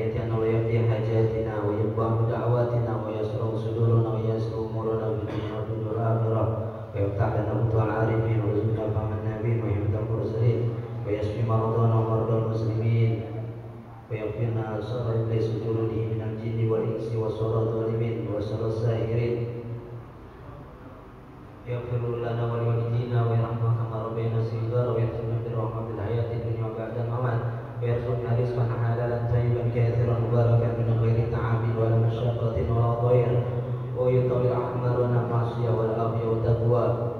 بنيتنا ويهدي حاجاتنا ويبقى دعواتنا ويسر صدورنا ويسر أمورنا في الدنيا وفي الآخرة ويفتح لنا فتوح العارفين ويرزقنا فهم النبيين وحفظ المرسلين ويشفي مرضانا ومرضى المسلمين ويغفرنا شر إبليس وجنوده من الجن والإنس وشر الظالمين وشر الساحرين يغفر لنا ولوالدينا ويرحمنا كما ربينا صغارا ويرزقنا بالرحمة في الحياة الدنيا وبعد الممات ويرزقنا رزقا حلالا طيبا كثيرا مباركا من غير تعب ولا مشقة ولا ضير ويطول أعمارنا المعصية والعافية والتقوى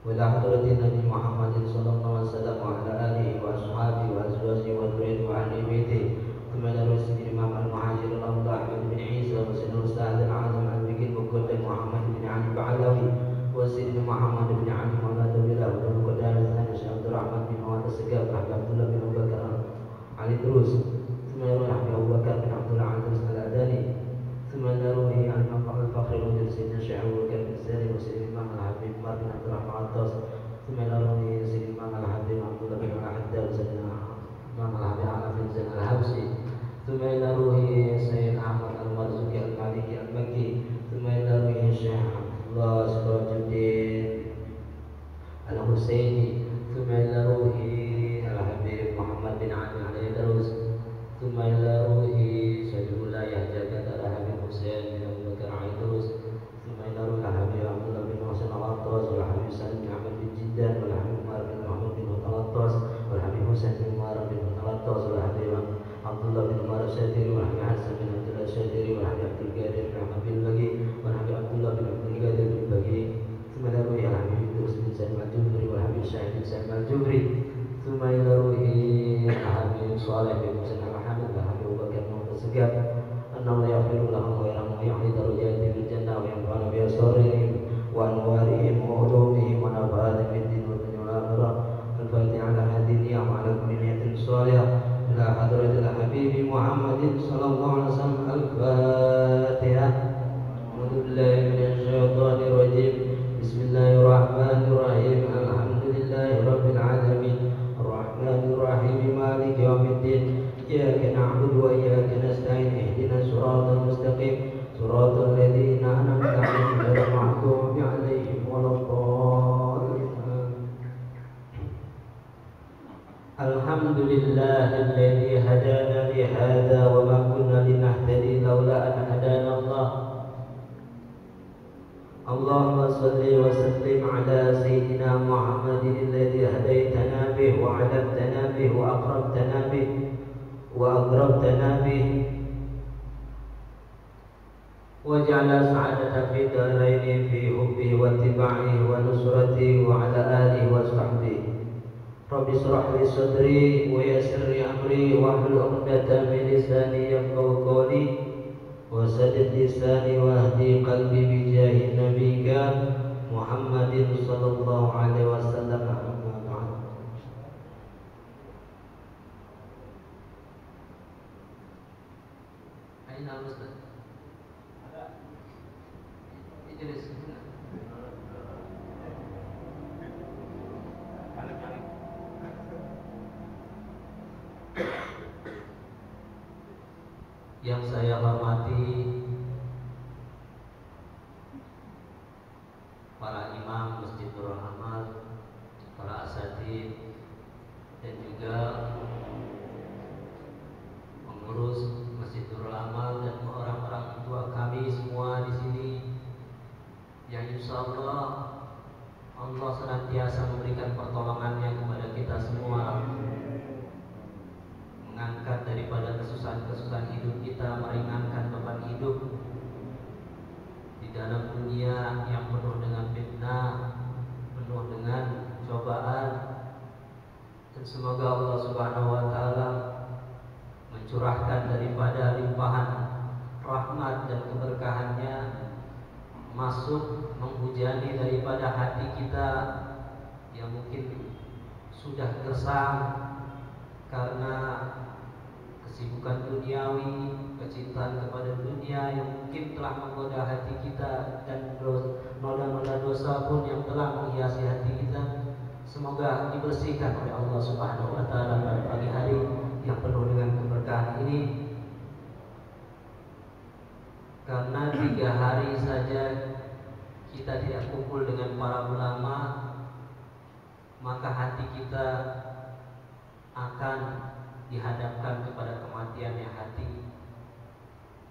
وإلى حضرة النبي محمد صلى الله عليه وسلم وعلى آله وأصحابه وأزواجه وذريته وأهل بيته ثم إلى رسول الإمام المهاجر الأفضل أحمد بن عيسى وسيد الأستاذ الأعظم البكير مقدم محمد بن علي البعلوي وسيدنا محمد بن علي مولى دولة والمقدام الثاني شيخ عبد الرحمن بن مواد السقاف رحمة عبد الله بن أبو بكر علي دروس ثم يروي رحمة أبو بكر بن عبد الله عزيز الأداني ثم نروي عن مقام الفخر وجل سيدنا الشيخ أبو بكر بن سالم وسيدنا الإمام الحبيب عمر بن عبد الرحمن الطاس ثم نروي سيدنا الإمام الحبيب عبد الله بن الحداد وسيدنا الإمام الحبيب على بن زين الحبسي ثم نروي سيد أحمد المرزوقي المالكي المكي ثم نروي الشيخ الله سراج الدين الحسيني ثم نروي الحبيب محمد بن علي عليه دروس ثم نروي سيد الولاية جاكت الحبيب حسين بن أبو بكر عليه دروس ثم نروي الحبيب عبد الله بن حسين العطاس والحبيب سالم بن أحمد بن جدان والحبيب عمر بن محمود بن العطاس والحبيب حسين بن عمر بن العطاس والحبيب عبد الله بن عمر الشاتري والحبيب حسن بن عبد الله الشاتري والحبيب عبد القادر بن أحمد بن البقي والحبيب عبد الله بن عبد القادر بن البقي ثم نروي الحبيب يوسف بن سالم الجبري والحبيب شاهد بن سالم الجبري ثم نروي الحبيب صالح بن حسين الحمد والحبيب أبو بكر بن السقاف أنه يغفر لهم ويرحمهم ويعلي درجاتهم في الجنة وينفعنا بأسرارهم وأنوارهم وعلومهم ونفعاتهم في الدين والدنيا والآخرة الفاتحة على هذه النعم وعلى كل نية صالحة إلى حضرة الحبيب محمد صلى الله عليه وسلم الفاتحة أعوذ بالله من الشيطان الرجيم بسم الله الرحمن الرحيم الحمد لله رب العالمين الرحمن الرحيم مالك يوم الدين إياك نعبد وإياك نستعين اهدنا الصراط المستقيم صراط الذين أنعمت عليهم غير المغضوب عليهم ولا الضالين الحمد لله الذي هدانا لهذا وما كنا لنهتدي لولا أن هدانا الله اللهم صل وسلم على سيدنا محمد الذي هديتنا به وعلمتنا به وأقربتنا به واجعل سعادة في الدارين في حبه واتباعه ونصرته وعلى آله وصحبه رب اشرح لي صدري ويسر لي أمري واحلل عقدة من لساني يفقهوا قولي وسدد لساني واهدي قلبي بجاه نبيك محمد صلى الله عليه وسلم. أين الأستاذ؟ اجلس هنا. Yang saya hormati para imam Masjidul Rahmat, para asatid dan juga pengurus Masjidul Amal dan orang-orang tua kami semua di sini yang insyaallah Allah senantiasa memberikan pertolongannya kepada kita semua, mengangkat daripada kesusahan-kesusahan hidup kita, meringankan beban hidup di dalam dunia yang penuh dengan fitnah, penuh dengan cobaan. Dan semoga Allah Subhanahu wa taala mencurahkan daripada limpahan rahmat dan keberkahannya masuk menghujani daripada hati kita yang mungkin sudah gersang karena kesibukan duniawi, kecintaan kepada dunia yang mungkin telah menggoda hati kita, dan noda-noda dosa pun yang telah menghiasi hati kita. Semoga dibersihkan oleh Allah Subhanahu wa taala pada pagi hari yang penuh dengan keberkahan. keberkahan ini karena 3 hari saja kita tidak kumpul dengan para ulama, maka hati kita akan dihadapkan kepada kematiannya hati.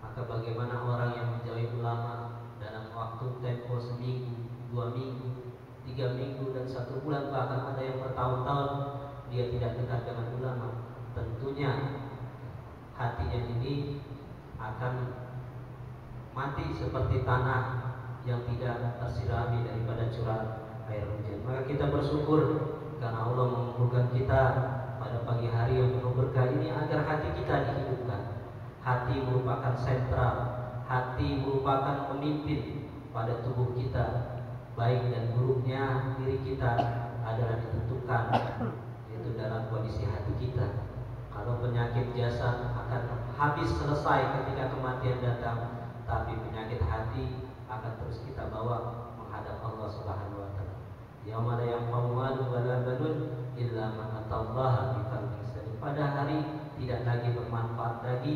Maka bagaimana orang yang menjauhi ulama dalam waktu tempo seminggu, 2 minggu, 3 minggu dan 1 bulan, bahkan ada yang bertahun-tahun dia tidak dekat dengan ulama, tentunya hatinya ini akan mati seperti tanah yang tidak tersirami daripada curah air hujan. Maka kita bersyukur karena Allah mengumpulkan kita pada pagi hari yang penuh berkah ini agar hati kita dihidupkan. Hati merupakan sentral, hati merupakan pemimpin pada tubuh kita. Baik dan buruknya diri kita adalah ditentukan itu dalam kondisi hati kita. Kalau penyakit jasad akan habis selesai ketika kematian datang, tapi penyakit hati akan terus kita bawa menghadap Allah Subhanahu wa taala. Yauma la yanfa'u malun wala banun illa man atallaha biqalbin salim. Pada hari tidak lagi bermanfaat lagi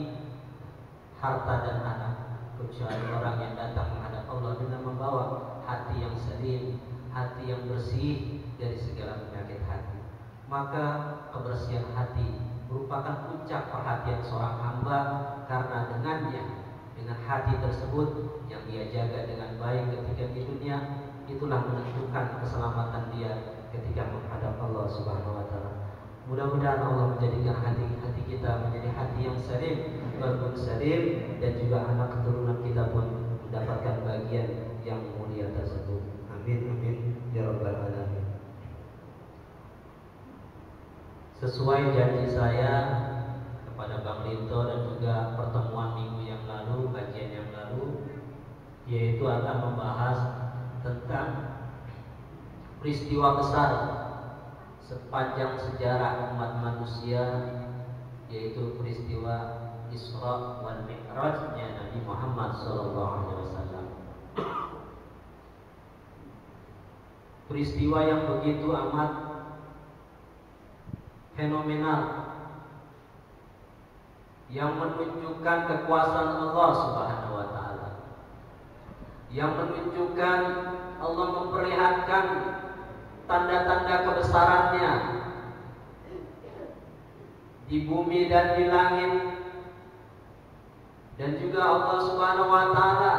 harta dan anak kecuali orang yang datang menghadap Allah dengan membawa hati yang salim, hati yang bersih dari segala penyakit hati. Maka kebersihan hati merupakan puncak perhatian seorang hamba, karena dengannya, dengan hati tersebut yang dia jaga dengan baik ketika di dunia, itulah menentukan keselamatan dia ketika menghadap Allah Subhanahu wa taala. Mudah-mudahan Allah menjadikan hati kita menjadi hati yang salim, qalbun salim, dan juga anak keturunan kita pun mendapatkan bagian yang mulia tersebut. Amin amin ya rabbal alamin. Sesuai janji saya kepada Bang Linto dan juga pertemuan minggu yang lalu, kajian yang lalu, yaitu akan membahas tentang peristiwa besar sepanjang sejarah umat manusia, yaitu peristiwa Isra wal Mi'rajnya Nabi Muhammad SAW. Peristiwa yang begitu amat fenomenal, yang menunjukkan kekuasaan Allah Subhanahu wa taala, yang menunjukkan Allah memperlihatkan tanda-tanda kebesarannya di bumi dan di langit, dan juga Allah Subhanahu wa taala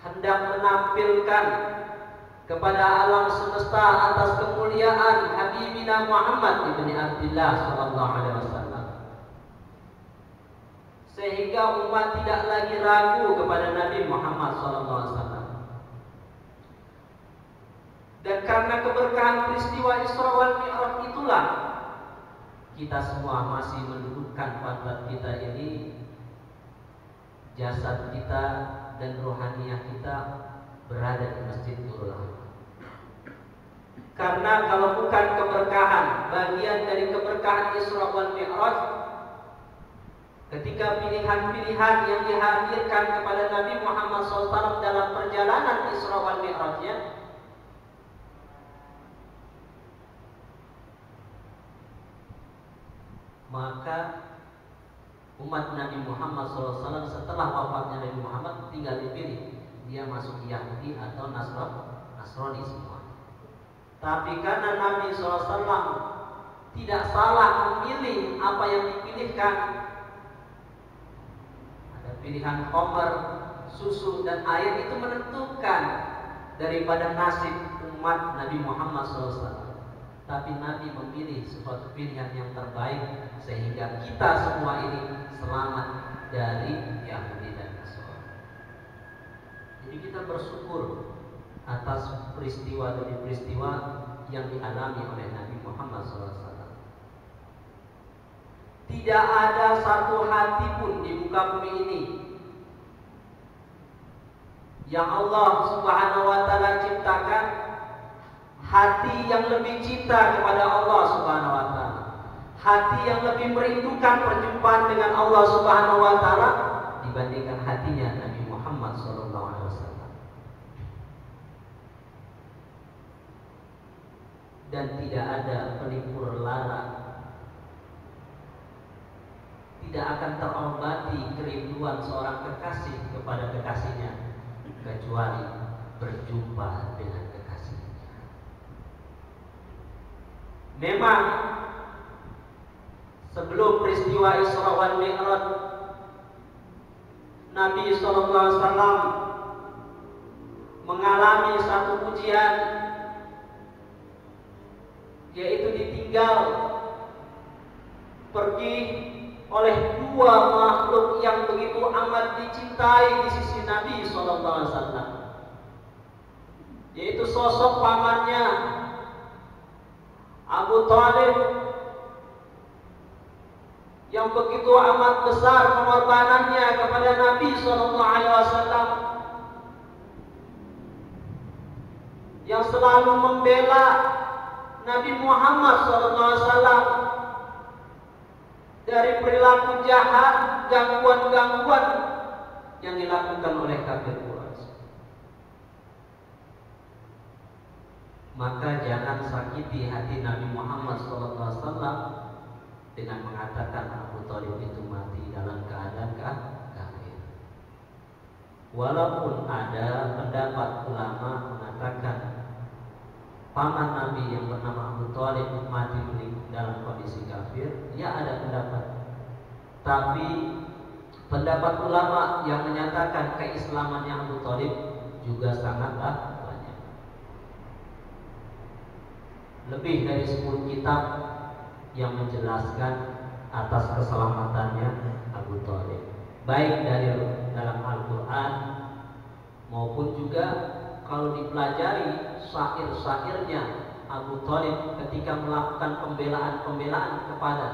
hendak menampilkan kepada alam semesta atas kemuliaan Habibina Muhammad ibn Abdullah sallallahu alaihi wasallam, sehingga umat tidak lagi ragu kepada Nabi Muhammad sallallahu alaihi wasallam. Dan karena keberkahan peristiwa Isra wal Mi'raj itulah kita semua masih mendudukkan pantat kita ini, jasad kita dan rohaniah kita berada di Masjid Nurul Aman. Karena kalau bukan keberkahan, bagian dari keberkahan Isra wal Mi'raj, ketika pilihan-pilihan yang dihadirkan kepada Nabi Muhammad SAW dalam perjalanan Isra wal Mi'rajnya, maka umat Nabi Muhammad SAW setelah wafatnya Nabi Muhammad tinggal dipilih, dia masuk Yahudi atau Nasrani semua. Tapi karena Nabi SAW tidak salah memilih apa yang dipilihkan, ada pilihan khamr, susu dan air, itu menentukan daripada nasib umat Nabi Muhammad SAW. Tapi Nabi memilih suatu pilihan yang terbaik sehingga kita semua ini selamat dari Yahudi dan Nasrani. Jadi kita bersyukur atas peristiwa demi peristiwa yang dialami oleh Nabi Muhammad SAW. Tidak ada satu hati pun di muka bumi ini yang Allah Subhanahu wa taala ciptakan hati yang lebih cinta kepada Allah Subhanahu wa taala, hati yang lebih merindukan perjumpaan dengan Allah Subhanahu wa taala dibandingkan hatinya Nabi Muhammad sallallahu alaihi wasallam. Dan tidak ada pelipur lara tidak akan terobati kerinduan seorang kekasih kepada kekasihnya kecuali berjumpa dengan kekasihnya. Memang sebelum peristiwa Isra wal Mi'raj, Nabi SAW mengalami satu ujian, yaitu ditinggal pergi oleh dua makhluk yang begitu amat dicintai di sisi Nabi SAW, yaitu sosok pamannya Abu Thalib yang begitu amat besar pengorbanannya kepada Nabi SAW, yang selalu membela Nabi Muhammad SAW dari perilaku jahat, gangguan-gangguan yang dilakukan oleh kafir Quraisy. Maka jangan sakiti hati Nabi Muhammad SAW dengan mengatakan Abu Thalib itu mati dalam keadaan kafir. Walaupun ada pendapat ulama mengatakan paman Nabi yang bernama Abu Thalib mati dalam kondisi kafir, ya ada pendapat. Tapi pendapat ulama yang menyatakan keislamannya Abu Thalib juga sangatlah banyak. Lebih dari 10 kitab yang menjelaskan atas keselamatannya Abu Thalib, baik dari dalam Al-Quran maupun juga kalau dipelajari syair-syairnya Abu Thalib ketika melakukan pembelaan kepada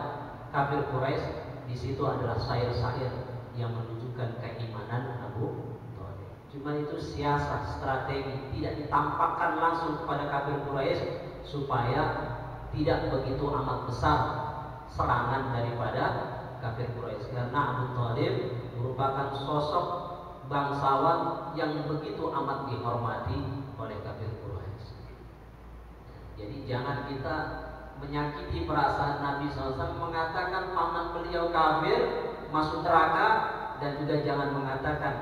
kafir Quraisy, di situ adalah syair-syair yang menunjukkan keimanan Abu Thalib. Cuma itu siasat, strategi, tidak ditampakkan langsung kepada kafir Quraisy supaya tidak begitu amat besar serangan daripada kafir Quraisy, karena Abu Thalib merupakan sosok bangsawan yang begitu amat dihormati oleh kafir Quraisy. Jadi jangan kita menyakiti perasaan Nabi SAW mengatakan paman beliau kafir masuk neraka, dan juga jangan mengatakan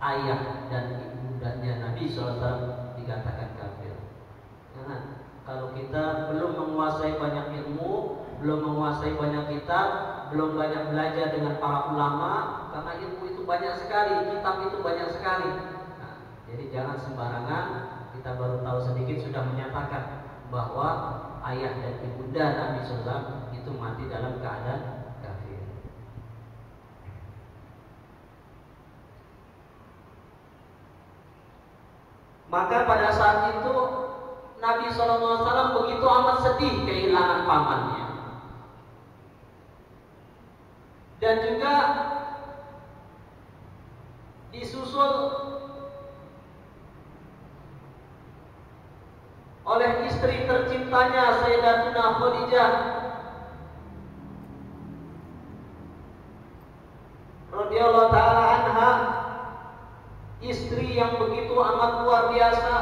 ayah dan ibundanya Nabi SAW dikatakan kafir. Jangan. Kalau kita belum menguasai banyak ilmu, belum menguasai banyak kitab, belum banyak belajar dengan para ulama, karena ilmu itu banyak sekali, kitab itu banyak sekali. Nah, jadi jangan sembarangan kita baru tahu sedikit sudah menyatakan bahwa ayah dan ibunda Nabi SAW itu mati dalam keadaan kafir. Maka pada saat itu Nabi SAW begitu amat sedih kehilangan pamannya, dan juga disusul oleh istri tercintanya Sayyidatuna Khadijah radhiyallahu taala anha, istri yang begitu amat luar biasa,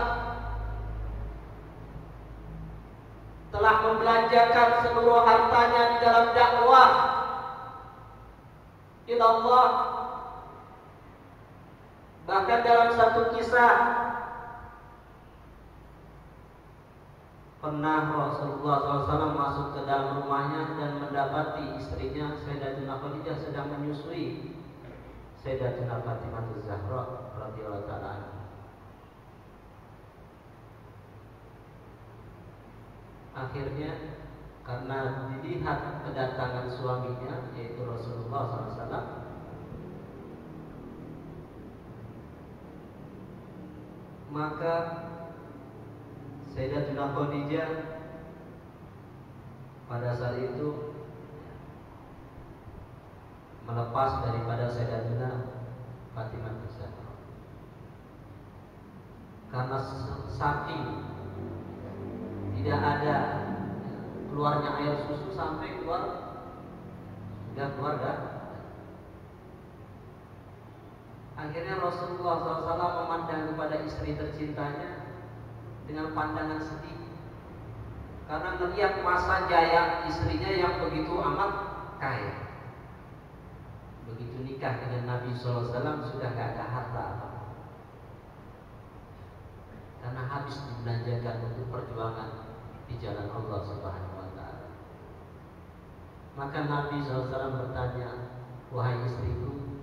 telah membelanjakan seluruh hartanya di dalam dakwah ila Allah. Bahkan dalam satu kisah pernah Rasulullah SAW masuk ke dalam rumahnya dan mendapati istrinya Sayyidatuna Khadijah sedang menyusui Sayyidatuna Fatimah Az-Zahra radhiyallahu ta'ala anha. Akhirnya karena dilihat kedatangan suaminya yaitu Rasulullah SAW, maka Sayyidatuna Khadijah pada saat itu melepas daripada Sayyidatuna Fatimah Az-Zahra, karena saking tidak ada keluarnya air susu sampai sudah keluar dah. Akhirnya Rasulullah SAW memandang kepada istri tercintanya dengan pandangan sedih, karena melihat masa jaya istrinya yang begitu amat kaya. menikah dengan Nabi SAW sudah gak ada harta apa, karena habis dibelanjakan untuk perjuangan di jalan Allah Subhanahu wa Ta'ala. Maka Nabi SAW bertanya, wahai istriku,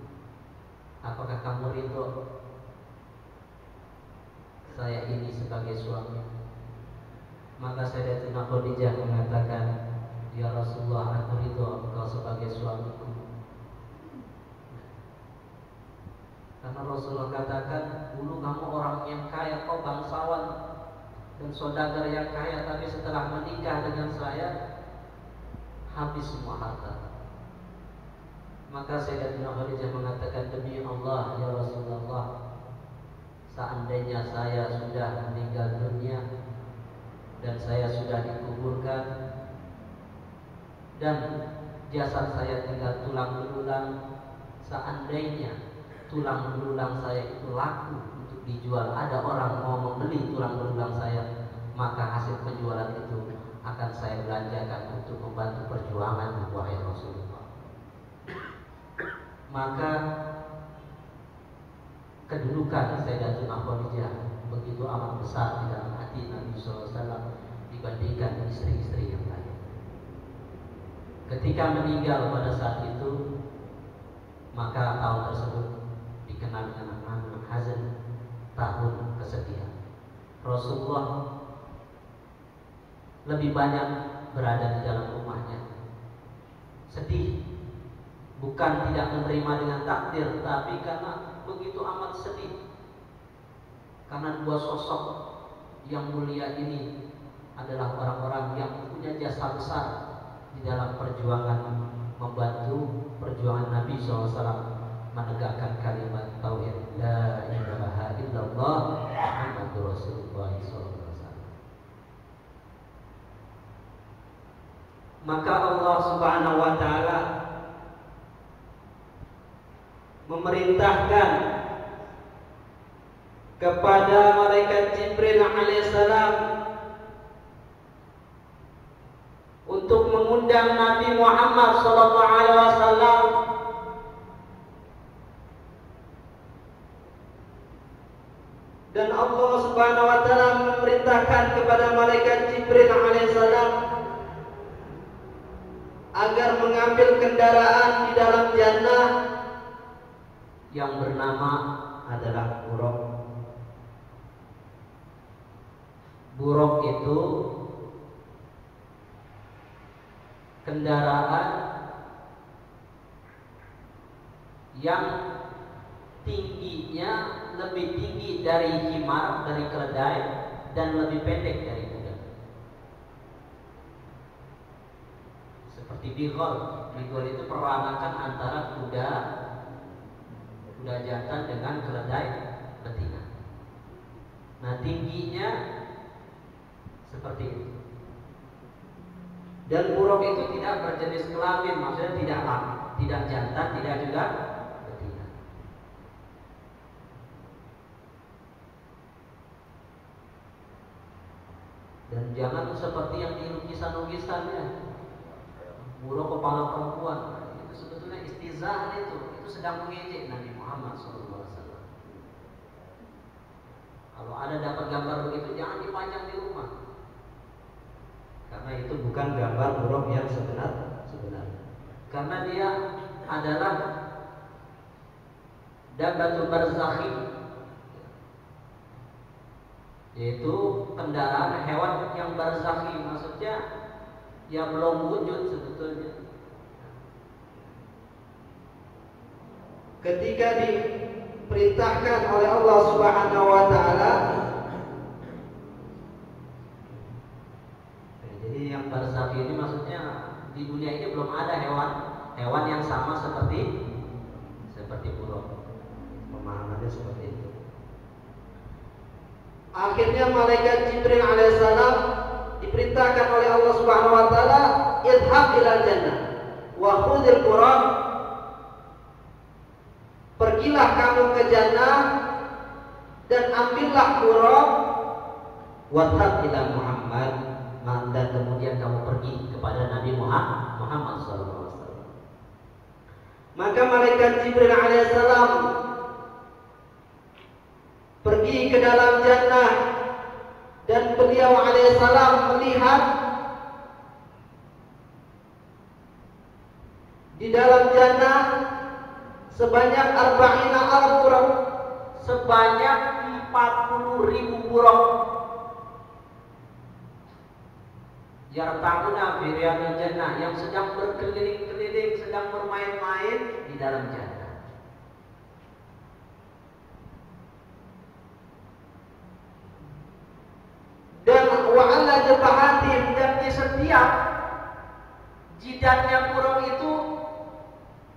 apakah kamu ridho saya ini sebagai suami? Maka Sayyidatina Khadijah mengatakan, ya Rasulullah, aku ridho engkau sebagai suamiku. Karena Rasulullah katakan, dulu kamu orang yang kaya, kau bangsawan dan saudagar yang kaya, tapi setelah menikah dengan saya habis semua harta. Maka Sayyidatina Khadijah mengatakan, demi Allah ya Rasulullah, seandainya saya sudah meninggal dunia dan saya sudah dikuburkan dan jasad saya tinggal tulang belulang, seandainya tulang belulang saya itu laku untuk dijual, ada orang mau membeli tulang belulang saya, maka hasil penjualan itu akan saya belanjakan untuk membantu perjuangan wahai Rasulullah. Maka kedudukan Sayyidatina Khadijah begitu amat besar di dalam hati Nabi SAW dibandingkan istri-istri yang lain. Ketika meninggal pada saat itu, maka tahun tersebut dikenal dengan nama Hazan, tahun kesedihan. Rasulullah lebih banyak berada di dalam rumahnya, sedih, bukan tidak menerima dengan takdir, tapi karena begitu amat sedih. Karena dua sosok yang mulia ini adalah orang-orang yang punya jasa besar di dalam perjuangan membantu perjuangan Nabi SAW menegakkan kalimat tauhid la ilaha illallah Muhammadur Rasulullah SAW. Maka Allah Subhanahu wa Ta'ala memerintahkan kepada malaikat Jibril alaihissalam untuk mengundang Nabi Muhammad SAW dan Allah Subhanahu wa Ta'ala memerintahkan kepada malaikat Jibril alaihissalam agar mengambil kendaraan di dalam jannah yang bernama adalah buraq. Buraq itu kendaraan yang tingginya lebih tinggi dari himar, dari keledai, dan lebih pendek dari kuda. Seperti bighal. Bighal itu peranakan antara kuda jantan dengan keledai betina. Nah, tingginya seperti itu. Dan buraq itu tidak berjenis kelamin, maksudnya tidak jantan, tidak juga betina. Dan jangan seperti yang di lukisan-lukisannya, buraq kepala perempuan. Itu sebetulnya istizah, itu sedang mengejek Nabi Muhammad SAW. Kalau ada dapat gambar begitu, jangan dipajang di rumah, karena itu bukan gambar buraq yang sebenarnya. Karena dia adalah dabbatul barzakhi, yaitu kendaraan hewan yang barzakhi, maksudnya ya belum wujud sebetulnya. Ketika diperintahkan oleh Allah Subhanahu wa Ta'ala, jadi yang barzakhi ini maksudnya di dunia ini belum ada hewan yang sama seperti buraq. Pemahamannya seperti itu. Akhirnya malaikat Jibril alaihissalam diperintahkan oleh Allah Subhanahu wa Ta'ala, idhab ilal jannah wa khudhil buraq, pergilah kamu ke jannah dan ambillah buraq, wadhab ila Muhammad, dan kemudian kamu pergi kepada Nabi Muhammad SAW. Maka malaikat Jibril alaihissalam pergi ke dalam jannah dan beliau alaihissalam melihat di dalam jannah sebanyak arba'ina al-buraq, sebanyak 40.000 buraq. Yarta'una fi riyadil jannah, yang sedang berkeliling-keliling, sedang bermain-main di dalam jannah. Dan wa'ala jabahatim, dan di setiap jidatnya burung itu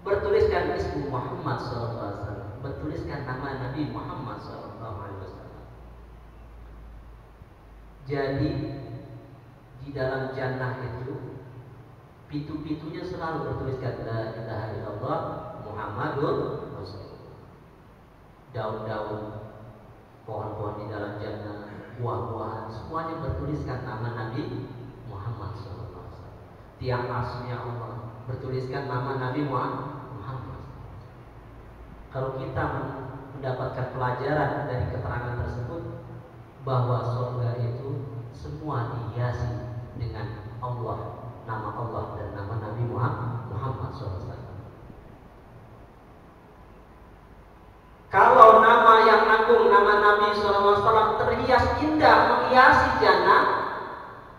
bertuliskan ismu Muhammad SAW, bertuliskan nama Nabi Muhammad SAW. Jadi di dalam jannah itu pintu-pintunya selalu bertuliskan la ilaha illallah Muhammadur Rasulullah. Daun-daun, pohon-pohon di dalam jannah, buah-buahan, semuanya bertuliskan nama Nabi Muhammad SAW. Tiang arsy Allah bertuliskan nama Nabi Muhammad. Kalau kita mendapatkan pelajaran dari keterangan tersebut bahwa surga itu semua dihiasi dengan Allah, nama Allah dan nama Nabi Muhammad SAW. Kalau nama yang agung, nama Nabi SAW terhias indah, menghiasi jannah,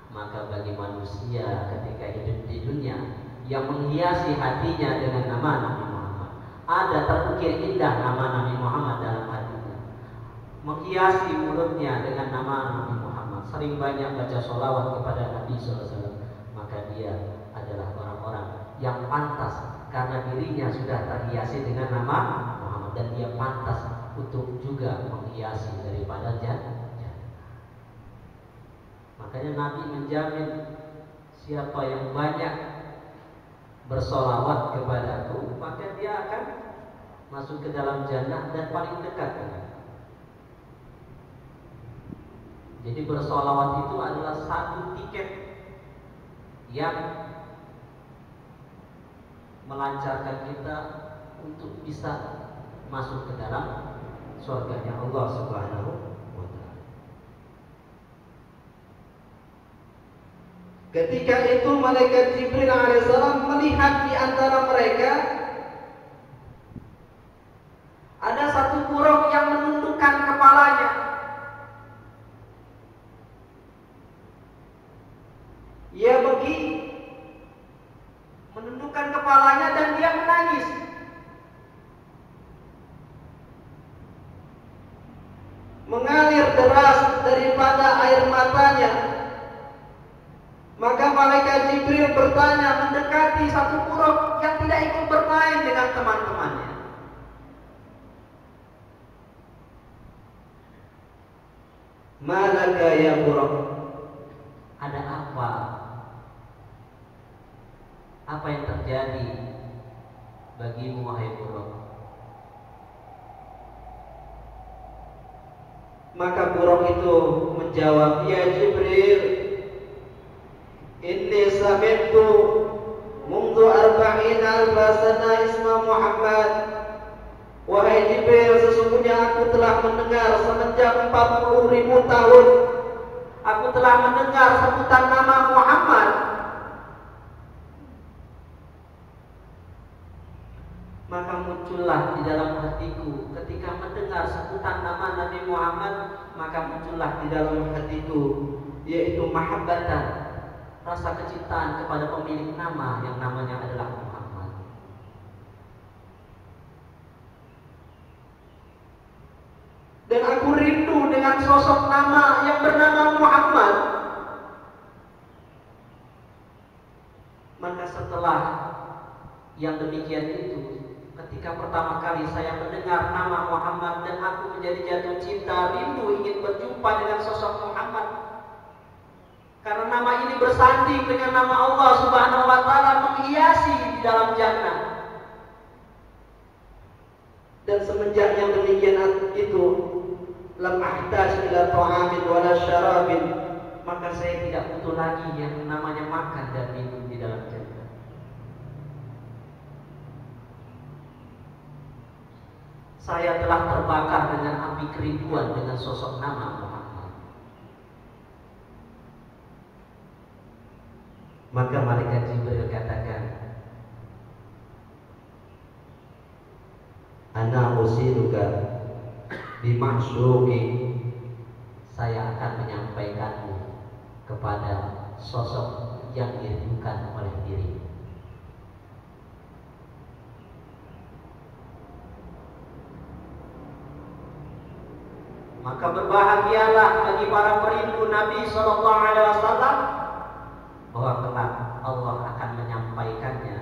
maka bagi manusia ketika hidup di dunia yang menghiasi hatinya dengan nama Nabi Muhammad, ada terukir indah nama Nabi Muhammad dalam hatinya, menghiasi mulutnya dengan nama Nabi Muhammad, sering banyak baca sholawat kepada Nabi SAW, maka dia adalah orang-orang yang pantas karena dirinya sudah terhiasi dengan nama Muhammad, dan dia pantas untuk juga menghiasi daripada jannah. Makanya Nabi menjamin, siapa yang banyak bersolawat kepadaku, maka dia akan masuk ke dalam jannah dan paling dekat dengan. Jadi bersolawat itu adalah satu tiket yang melancarkan kita untuk bisa masuk ke dalam surganya Allah Subhanahu wa ta'ala. Ketika itu malaikat Jibril alaihissalam melihat di antara mereka ada satu burung yang menundukkan kepalanya. Ia pergi menundukkan kepalanya dan dia menangis. Mengalir deras daripada air matanya. Maka malaikat Jibril bertanya, mendekati satu burung yang tidak ikut bermain dengan teman-temannya. Malaka ya burung? Ada apa? Apa yang terjadi bagimu wahai burung? Maka burung itu menjawab, ya Jibril, inni sami'tu mundu arba'in alfa sana isma Muhammad. Wahai Jibril, sesungguhnya aku telah mendengar semenjak 40.000 tahun, aku telah mendengar sebutan nama Muhammad. Maka muncullah di dalam hatiku ketika mendengar sebutan nama Nabi Muhammad, maka muncullah di dalam hatiku yaitu mahabbatan, rasa kecintaan kepada pemilik nama yang namanya adalah Muhammad. Dan aku rindu dengan sosok nama yang bernama Muhammad. Maka setelah yang demikian itu, ketika pertama kali saya mendengar nama Muhammad dan aku menjadi jatuh cinta, rindu ingin berjumpa dengan sosok Muhammad. Karena nama ini bersanding dengan nama Allah Subhanahu wa ta'ala, menghiasi di dalam jannah. Dan semenjak yang demikian itu, lam ahtaj ila ta'amin wala syarabin, maka saya tidak butuh lagi yang namanya makan dan minum di dalam jannah. Saya telah terbakar dengan api kerinduan dengan sosok nama Muhammad. Maka malaikat Jibril katakan, ana usiluka bimasyuki, saya akan menyampaikanmu kepada sosok yang dirindukan oleh diri. Maka berbahagialah bagi para perindu Nabi Sallallahu Alaihi Wasallam bahwa kelak Allah akan menyampaikannya,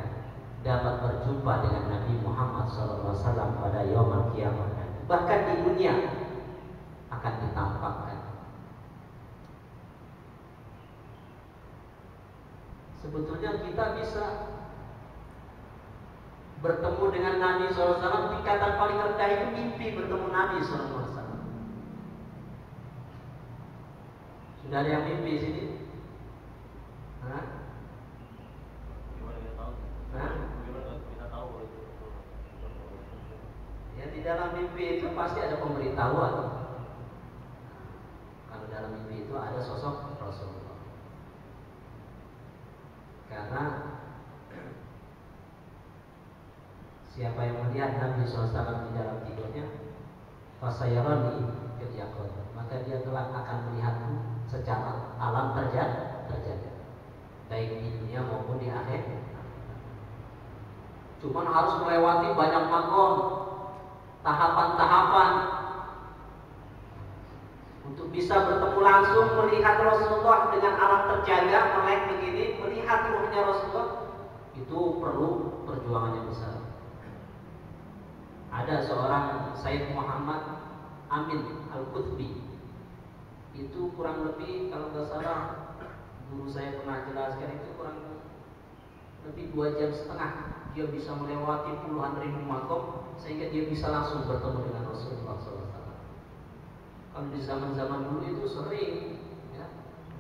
dapat berjumpa dengan Nabi Muhammad Sallallahu Alaihi Wasallam pada yaumul kiamat. Bahkan di dunia akan ditampakkan. Sebetulnya kita bisa bertemu dengan Nabi Sallallahu Alaihi Wasallam. Tingkatan paling rendah itu mimpi bertemu Nabi Sallallahu Alaihi Wasallam. Sudah ada yang mimpi sini? Hah? Gimana kita tahu? Hah? Gimana kita tahu kalau itu? Ya, di dalam mimpi itu pasti ada pemberitahuan. Kalau dalam mimpi itu ada sosok Rasulullah. Karena siapa yang melihat Nabi SAW di dalam tidurnya, fasayarani fil yaqظah, maka dia kelak akan melihatku secara alam terjaga, baik di dunia maupun di akhir. Cuman harus melewati banyak makom, tahapan-tahapan untuk bisa bertemu langsung melihat Rasulullah dengan alam terjaga, melek begini, melihat ruhnya Rasulullah, itu perlu perjuangan yang besar. Ada seorang Sayyid Muhammad Amin Al-Qutbi, itu kurang lebih kalau nggak salah guru saya pernah jelaskan, itu kurang lebih 2,5 jam dia bisa melewati puluhan ribu makom sehingga dia bisa langsung bertemu dengan Rasulullah SAW. Kalau di zaman-zaman dulu itu sering ya,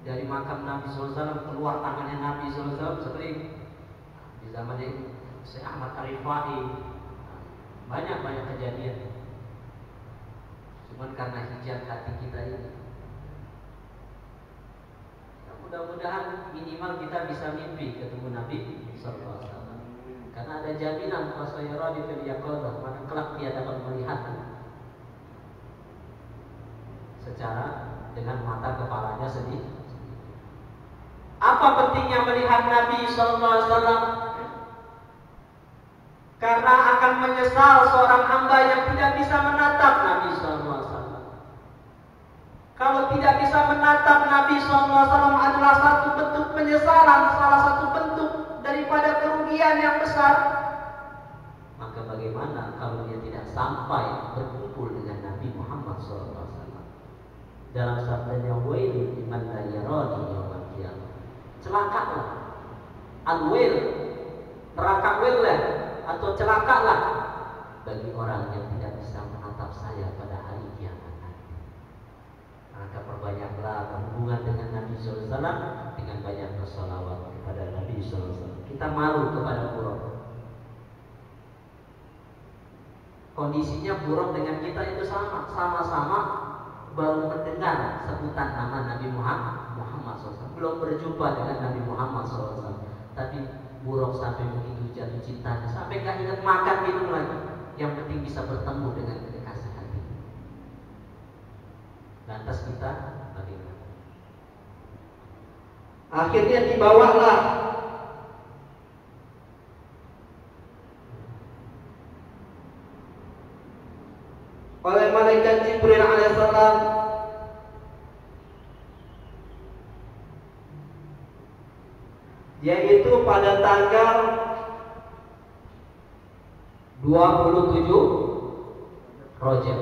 dari makam Nabi SAW keluar tangannya Nabi SAW sering. Di zamannya Syekh Ahmad Arifai banyak kejadian. Cuman karena hijab hati kita ini, mudah-mudahan minimal kita bisa mimpi ketemu Nabi Sallallahu Alaihi Wasallam. Karena ada jaminan fasayarani fil yaqظah, maka kelak dia dapat melihat secara dengan mata kepalanya sendiri. Apa pentingnya melihat Nabi Sallallahu Alaihi Wasallam? Karena akan menyesal seorang hamba yang tidak bisa menatap Nabi Sallallahu Alaihi Wasallam. Kalau tidak bisa menatap Nabi SAW adalah satu bentuk penyesalan, salah satu bentuk daripada kerugian yang besar. Maka bagaimana kalau dia tidak sampai berkumpul dengan Nabi Muhammad SAW? Dalam sabdanya, wailun liman la yarani yaumal qiyamah. Celakalah, al-wail, neraka willah atau celakalah bagi orang yang tidak bisa menatap saya pada hari kiamat. Maka perbanyaklah hubungan dengan Nabi SAW dengan banyak bersalawat kepada Nabi SAW. Kita malu kepada buruk. Kondisinya buruk dengan kita itu sama-sama baru mendengar sebutan nama Nabi Muhammad SAW, belum berjumpa dengan Nabi Muhammad SAW. Tapi buruk sampai begitu jatuh cinta, sampai gak ingat makan minum lagi. Yang penting bisa bertemu dengan kekasih hati. Lantas kita bagaimana? Akhirnya dibawalah oleh malaikat Jibril alaihissalam yaitu pada tanggal 27 Rajab.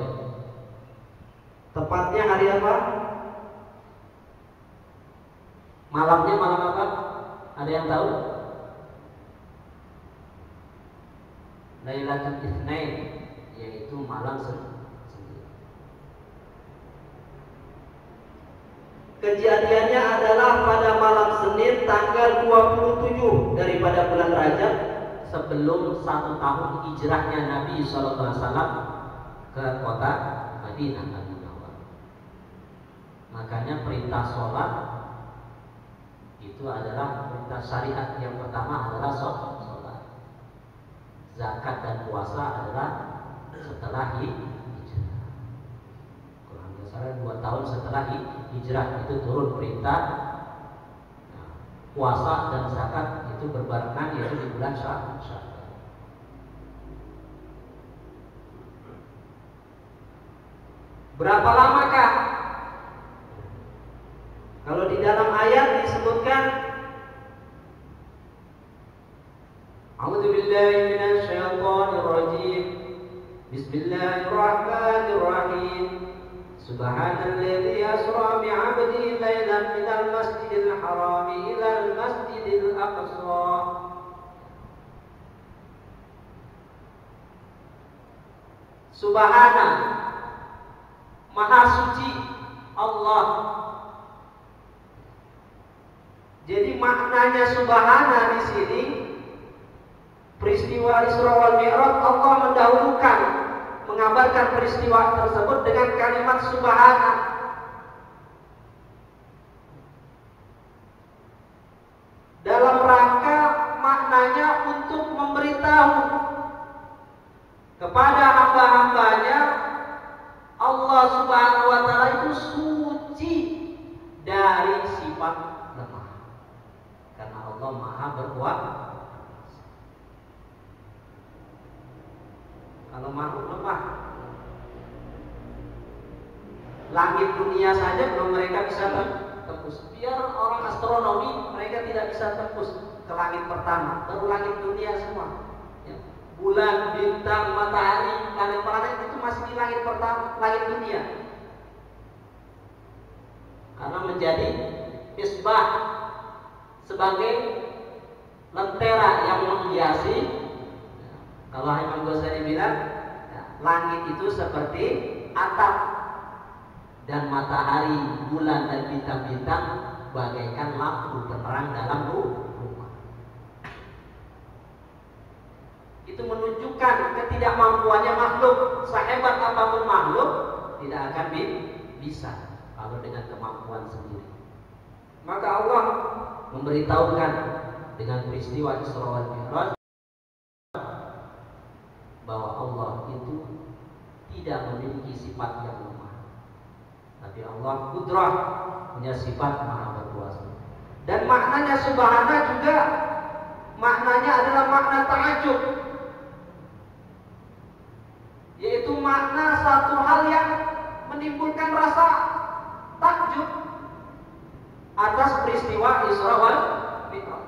Tepatnya hari apa? Malamnya malam apa? Ada yang tahu? Lailatul Itsnain, yaitu malam Senin. Kejadiannya adalah pada malam Senin tanggal 27 daripada bulan Rajab, sebelum 1 tahun hijrahnya Nabi SAW ke kota Madinah Al-Munawwarah. Makanya perintah sholat itu adalah perintah syariat yang pertama adalah sholat. Zakat dan puasa adalah setelah hijrah. Kalau nggak salah 2 tahun setelah hijrah itu turun perintah. Nah, puasa dan zakat itu berbarengan yaitu di bulan Syawal. Berapa lamakah? Kalau di dalam ayat disebutkan A'udzu billahi minasy syaithanir rajim. Bismillahirrahmanirrahim. Subhanalladzi asra bi'abdihi lailan minal masjidil haram ilal masjidil aqsa. Subhana, Maha suci Allah. Jadi maknanya subhana di sini peristiwa Isra wal Mi'raj, Allah mendahulukan mengabarkan peristiwa tersebut dengan kalimat subhana. Dalam rangka maknanya untuk memberitahu kepada hamba-hambanya Allah Subhanahu wa taala itu suci dari sifat lemah. Karena Allah Maha berkuasa. Kalau makhluk lemah, langit dunia saja belum mereka bisa tembus. Biar orang astronomi, mereka tidak bisa tembus ke langit pertama, baru langit dunia semua. Ya. Bulan, bintang, matahari, planet-planet itu masih di langit pertama, langit dunia. Karena menjadi misbah sebagai lentera yang menghiasi. Kalau Imam Ghazali bilang, langit itu seperti atap dan matahari, bulan dan bintang-bintang bagaikan lampu penerang dalam rumah. Itu menunjukkan ketidakmampuannya makhluk. Sehebat apapun makhluk tidak akan bisa kalau dengan kemampuan sendiri. Maka Allah memberitahukan dengan peristiwa Isra wal Mi'raj bahwa Allah itu tidak memiliki sifat yang lemah, tapi Allah kudrah, punya sifat maha berkuasa. Dan maknanya subhana juga maknanya adalah makna ta'ajub, yaitu makna satu hal yang menimbulkan rasa takjub atas peristiwa Isra wal Mi'raj.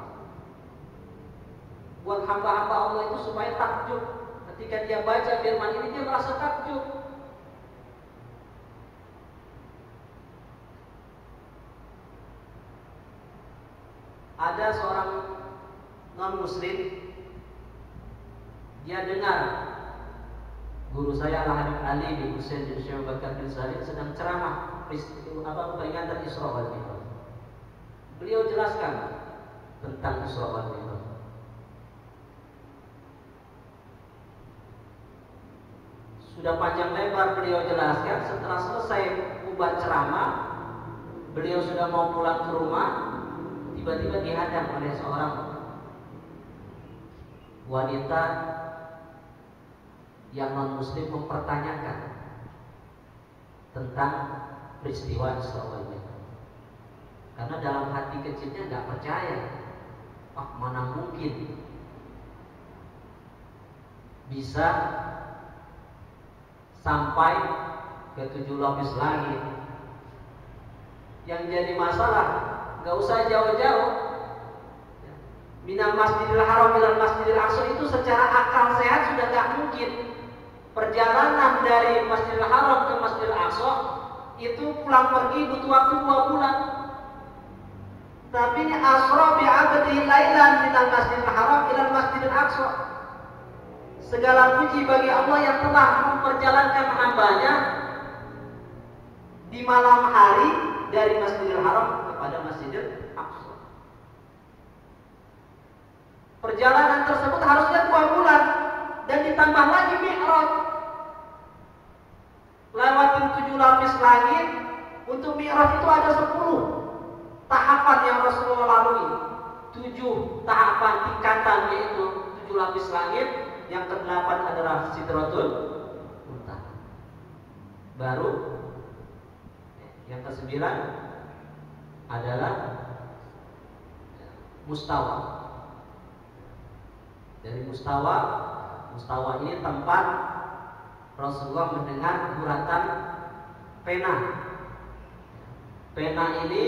Buat hamba-hamba Allah itu supaya takjub. Ketika dia baca firman ini, dia merasa takjub. Ada seorang non-muslim, dia dengar guru saya Al-Habib Ali bin Husain bin Syekh Bakar bin Salim sedang ceramah peringatan Isra wal Mi'raj. Beliau jelaskan tentang Isra wal Mi'raj. Sudah panjang lebar beliau jelaskan. Setelah selesai buat ceramah, beliau sudah mau pulang ke rumah, tiba-tiba dihadang oleh seorang wanita yang non-muslim mempertanyakan tentang peristiwa Isra wal Mi'raj. Karena dalam hati kecilnya nggak percaya, mana mungkin bisa sampai ke 7 lapis langit. Yang jadi masalah nggak usah jauh-jauh, minal masjidil haram ilal masjidil aqsa itu secara akal sehat sudah nggak mungkin. Perjalanan dari Masjidil Haram ke Masjidil Aqsa itu pulang pergi butuh waktu 2 bulan. Tapi ini asra bi'abdihi lailan minal masjidil haram ilal masjidil aqsa. Segala puji bagi Allah yang telah memperjalankan hambanya di malam hari dari Masjidil Haram kepada Masjidil Aqsa. Perjalanan tersebut harusnya 2 bulan dan ditambah lagi Mi'raj. lewatin 7 lapis langit. Untuk Mi'raj itu ada 10 tahapan yang Rasulullah lalui. 7 tahapan tingkatan, yaitu 7 lapis langit. Yang ke-8 adalah Sidratul Muntaha. Baru yang ke-9 adalah Mustawa. Dari Mustawa ini tempat Rasulullah mendengar guratan pena. Pena ini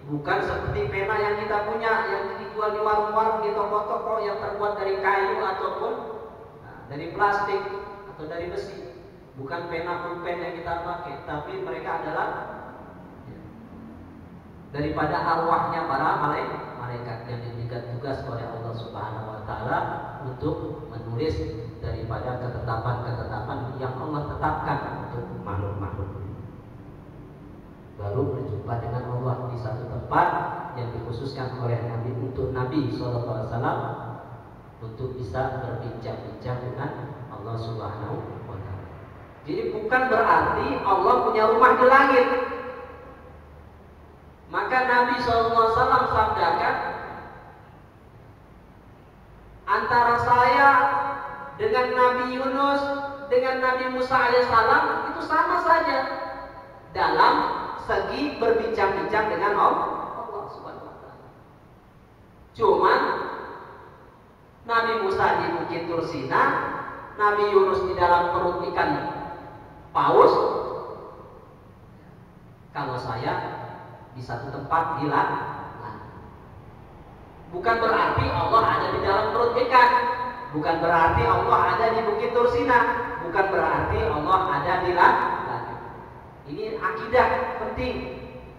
bukan seperti pena yang kita punya, yang dijual di warung-warung, di toko-toko, yang terbuat dari kayu ataupun dari plastik atau dari besi. Bukan pena pulpen yang kita pakai, tapi mereka adalah daripada arwahnya para malaikat yang diberikan tugas oleh Allah Subhanahu wa taala untuk menulis daripada ketetapan-ketetapan yang Allah tetapkan untuk makhluk-makhluk. Baru berjumpa dengan Allah di satu tempat yang dikhususkan oleh Nabi untuk Nabi SAW untuk bisa berbincang-bincang dengan Allah Subhanahu wa taala. Jadi bukan berarti Allah punya rumah di langit. Maka Nabi SAW sabdakan, antara saya dengan Nabi Yunus dengan Nabi Musa alaihissalam itu sama saja dalam segi berbincang-bincang dengan Allah Subhanahu wa taala. Cuman Nabi Musa di Bukit Tursina, Nabi Yunus di dalam perut ikan paus. Kalau saya di satu tempat di langit. Bukan berarti Allah ada di dalam perut ikan. Bukan berarti Allah ada di Bukit Tursina. Bukan berarti Allah ada di langit. Ini akidah penting.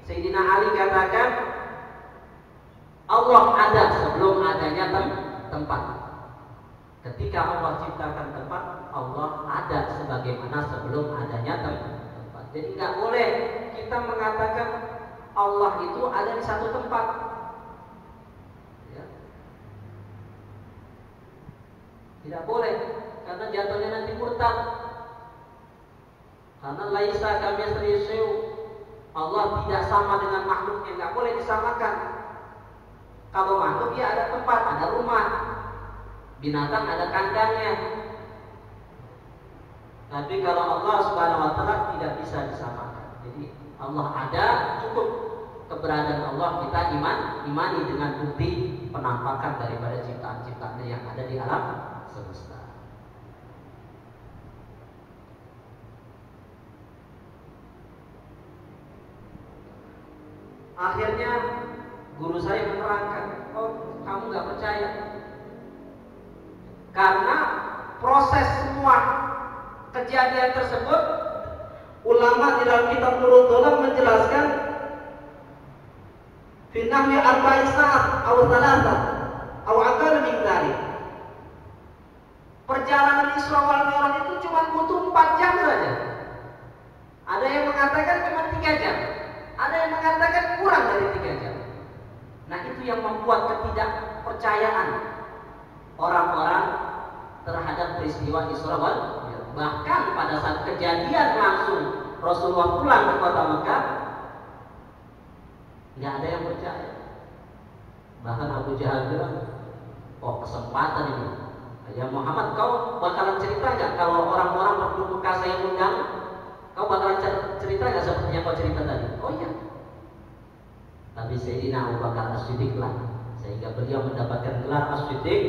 Sayyidina Ali katakan Allah ada sebelum adanya tempat. Ketika Allah ciptakan tempat, Allah ada sebagaimana sebelum adanya tempat. Jadi nggak boleh kita mengatakan Allah itu ada di satu tempat. Ya. Tidak boleh, karena jatuhnya nanti murtad. Karena laisa kamitslihi syai'un. Allah tidak sama dengan makhluknya, nggak boleh disamakan. Kalau makhluk ya ada tempat, ada rumah. Binatang ada kandangnya. Tapi kalau Allah Subhanahu wa taala tidak bisa disamakan. Jadi Allah ada, cukup keberadaan Allah kita imani dengan bukti penampakan daripada ciptaan-ciptaannya yang ada di alam semesta. Akhirnya guru saya menerangkan, oh kamu nggak percaya, karena proses semua kejadian tersebut ulama di dalam kitab Nurul Dolam menjelaskan finahmi arba'in sa'at aw thalatha aw aqall min dzalik. Perjalanan Isra wal Mi'raj itu cuma butuh 4 jam saja. Ada yang mengatakan cuma 3 jam. Ada yang mengatakan kurang dari 3 jam. Nah, itu yang membuat ketidakpercayaan orang-orang terhadap peristiwa Isra wal Mi'raj. Bahkan pada saat kejadian langsung Rasulullah pulang ke kota Mekah, nggak ada yang percaya. Bahkan Abu Jahal bilang, oh kesempatan ini. Ya Muhammad, kau bakalan cerita nggak kalau orang-orang penduduk Mekah saya undang? Kau bakalan cerita nggak seperti yang kau cerita tadi? Oh iya. Tapi Sayyidina Abu Bakar As-Siddiq lah, sehingga beliau mendapatkan gelar As-Siddiq,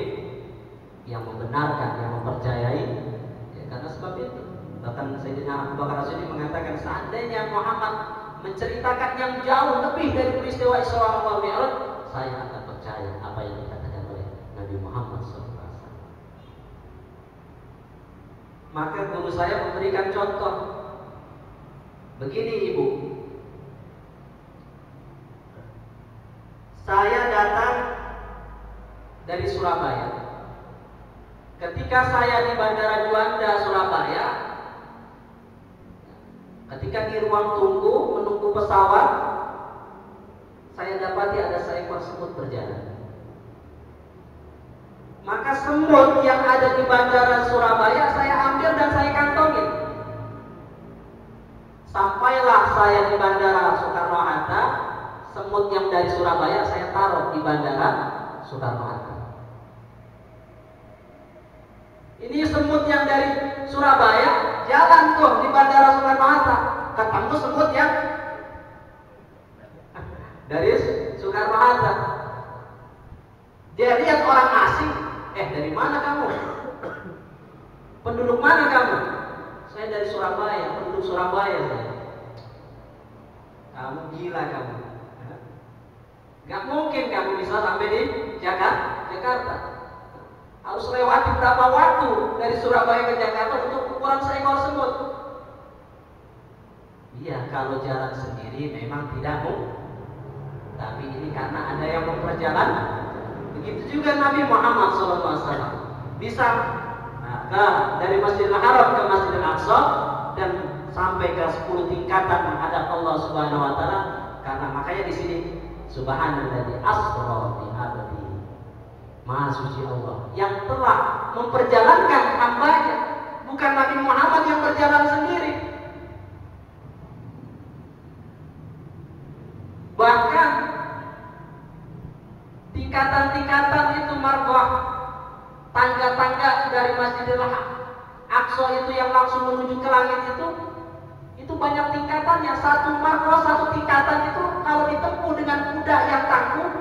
yang membenarkan, yang mempercayai. Ya, karena sebab itu, bahkan Sayyidina Abu Bakar As-Siddiq mengatakan, seandainya Muhammad menceritakan yang jauh lebih dari peristiwa Isra wal Mi'raj, saya akan percaya apa yang dikatakan oleh Nabi Muhammad SAW. Maka guru saya memberikan contoh. Begini ibu, saya datang dari Surabaya. Ketika saya di Bandara Juanda Surabaya, ketika di ruang tunggu menunggu pesawat, saya dapati ada seekor semut berjalan. Maka semut yang ada di Bandara Surabaya saya ambil dan saya kantongin. saya di Bandara Soekarno-Hatta, semut yang dari Surabaya saya taruh di Bandara Soekarno-Hatta. Ini semut yang dari Surabaya jalan tuh di Bandara Soekarno-Hatta, ketemu semut yang dari Soekarno-Hatta. Dia lihat orang asing, dari mana kamu? Penduduk mana kamu? Saya dari Surabaya, penduduk Surabaya saya. Kamu gila kamu. Gak mungkin kamu bisa sampai di Jakarta. Harus lewati berapa waktu dari Surabaya ke Jakarta untuk ukuran seekor semut. Iya, kalau jalan sendiri memang tidak mungkin. Tapi ini karena ada yang memperjalan. Begitu juga Nabi Muhammad SAW bisa dari Masjidil Haram ke Masjidil Aqsa dan sampai ke 10 tingkatan menghadap Allah Subhanahu wa taala. Karena makanya di sini subhanalladzi asra bi 'abdihi. Maha suci Allah yang telah memperjalankan hambanya, bukan Nabi Muhammad yang berjalan sendiri. Bahkan tingkatan-tingkatan itu marwah, tangga-tangga dari Masjidil Aqsa itu yang langsung menuju ke langit itu banyak tingkatannya. Satu marwah, satu tingkatan itu kalau ditempuh dengan kuda yang tangguh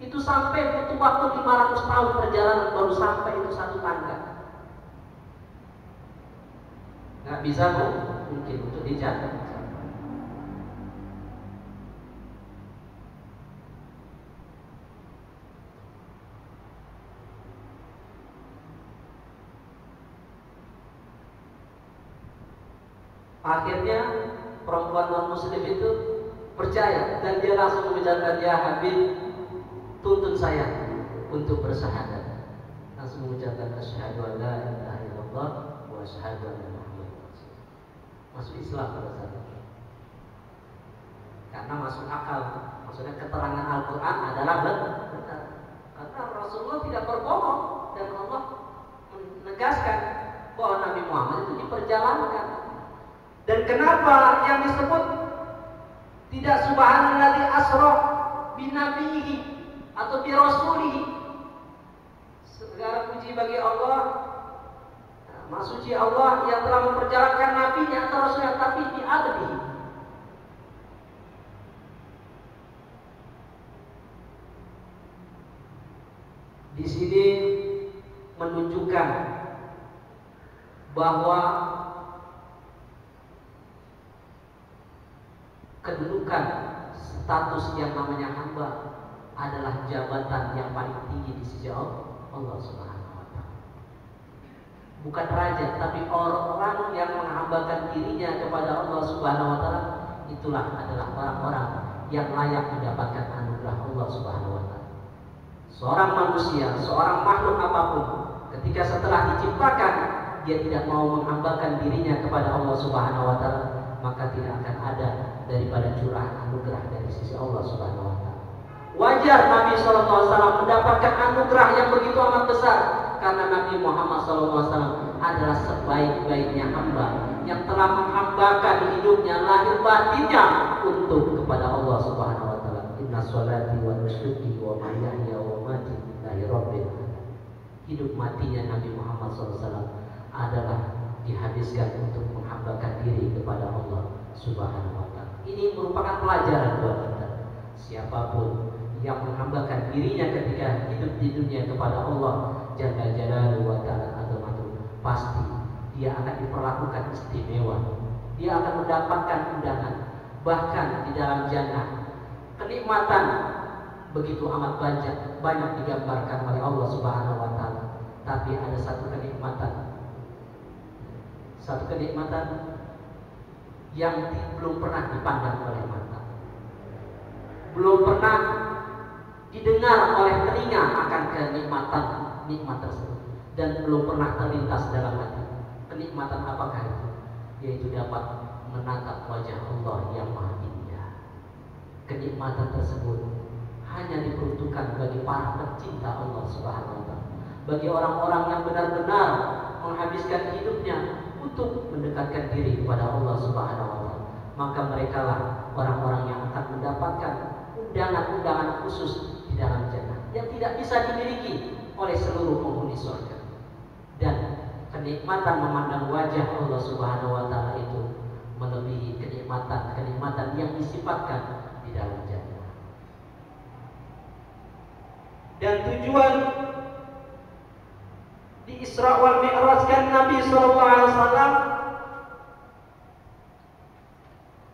itu sampai butuh waktu 500 tahun perjalanan baru sampai itu satu tangga. Nggak bisa mungkin untuk dijaga. Akhirnya perempuan non muslim itu percaya dan dia langsung mengucapkan, ya Habib, tuntun saya untuk bersyahadat. Langsung mengucapkan asyhadu an la ilaha illallah wa asyhadu anna Muhammadar Rasulullah. Masuk Islam pada saat itu. Karena masuk akal. Maksudnya keterangan Al-Quran adalah benar. Karena Rasulullah tidak berbohong dan Allah menegaskan bahwa Nabi Muhammad itu diperjalankan. Dan kenapa yang disebut tidak subhanalladzi asra binabihi atau bi rasulihi? Segala puji bagi Allah, Maha suci Allah yang telah memperjalankan nabinya atau rasulnya, tapi di abdihi. Di sini menunjukkan bahwa kedudukan status yang namanya hamba adalah jabatan yang paling tinggi di sisi Allah Subhanahu wa taala. Bukan raja, tapi orang yang menghambakan dirinya kepada Allah Subhanahu wa taala, itulah adalah orang-orang yang layak mendapatkan anugerah Allah Subhanahu wa taala. Seorang manusia, seorang makhluk apapun, ketika setelah diciptakan dia tidak mau menghambakan dirinya kepada Allah Subhanahu wa taala, maka tidak akan ada daripada curahan anugerah dari sisi Allah Subhanahu wa taala. Wajar Nabi SAW mendapatkan anugerah yang begitu amat besar karena Nabi Muhammad SAW adalah sebaik-baiknya hamba yang telah menghambakan hidupnya, lahir batinnya untuk kepada Allah Subhanahu wa taala. Inna sholati wa nusuki wa mahyaya wa mamati lillahi rabbil alamin. Hidup matinya Nabi Muhammad SAW adalah dihabiskan untuk menghambakan diri kepada Allah Subhanahu wa taala. Ini merupakan pelajaran buat kita. Siapapun yang menghambakan dirinya ketika hidup di dunia kepada Allah Jalla Jalaluhu wa ta'ala azamatuh, pasti dia akan diperlakukan istimewa. Dia akan mendapatkan undangan. Bahkan di dalam jannah kenikmatan begitu amat banyak digambarkan oleh Allah Subhanahu wa taala. Tapi ada satu kenikmatan yang belum pernah dipandang oleh mata, belum pernah didengar oleh telinga akan nikmat tersebut, dan belum pernah terlintas dalam hati. Kenikmatan apakah itu? Yaitu dapat menatap wajah Allah yang Maha Indah. Kenikmatan tersebut hanya diperuntukkan bagi para pencinta Allah Subhanahu wa taala, bagi orang-orang yang benar-benar menghabiskan hidupnya untuk mendekatkan diri kepada Allah Subhanahu wa taala. maka merekalah orang-orang yang akan mendapatkan undangan-undangan khusus di dalam jannah yang tidak bisa dimiliki oleh seluruh penghuni surga. Dan kenikmatan memandang wajah Allah Subhanahu wa taala itu melebihi kenikmatan yang disifatkan di dalam jannah. Dan tujuan di Isra wal Mi'rajkan Nabi sallallahu alaihi wasallam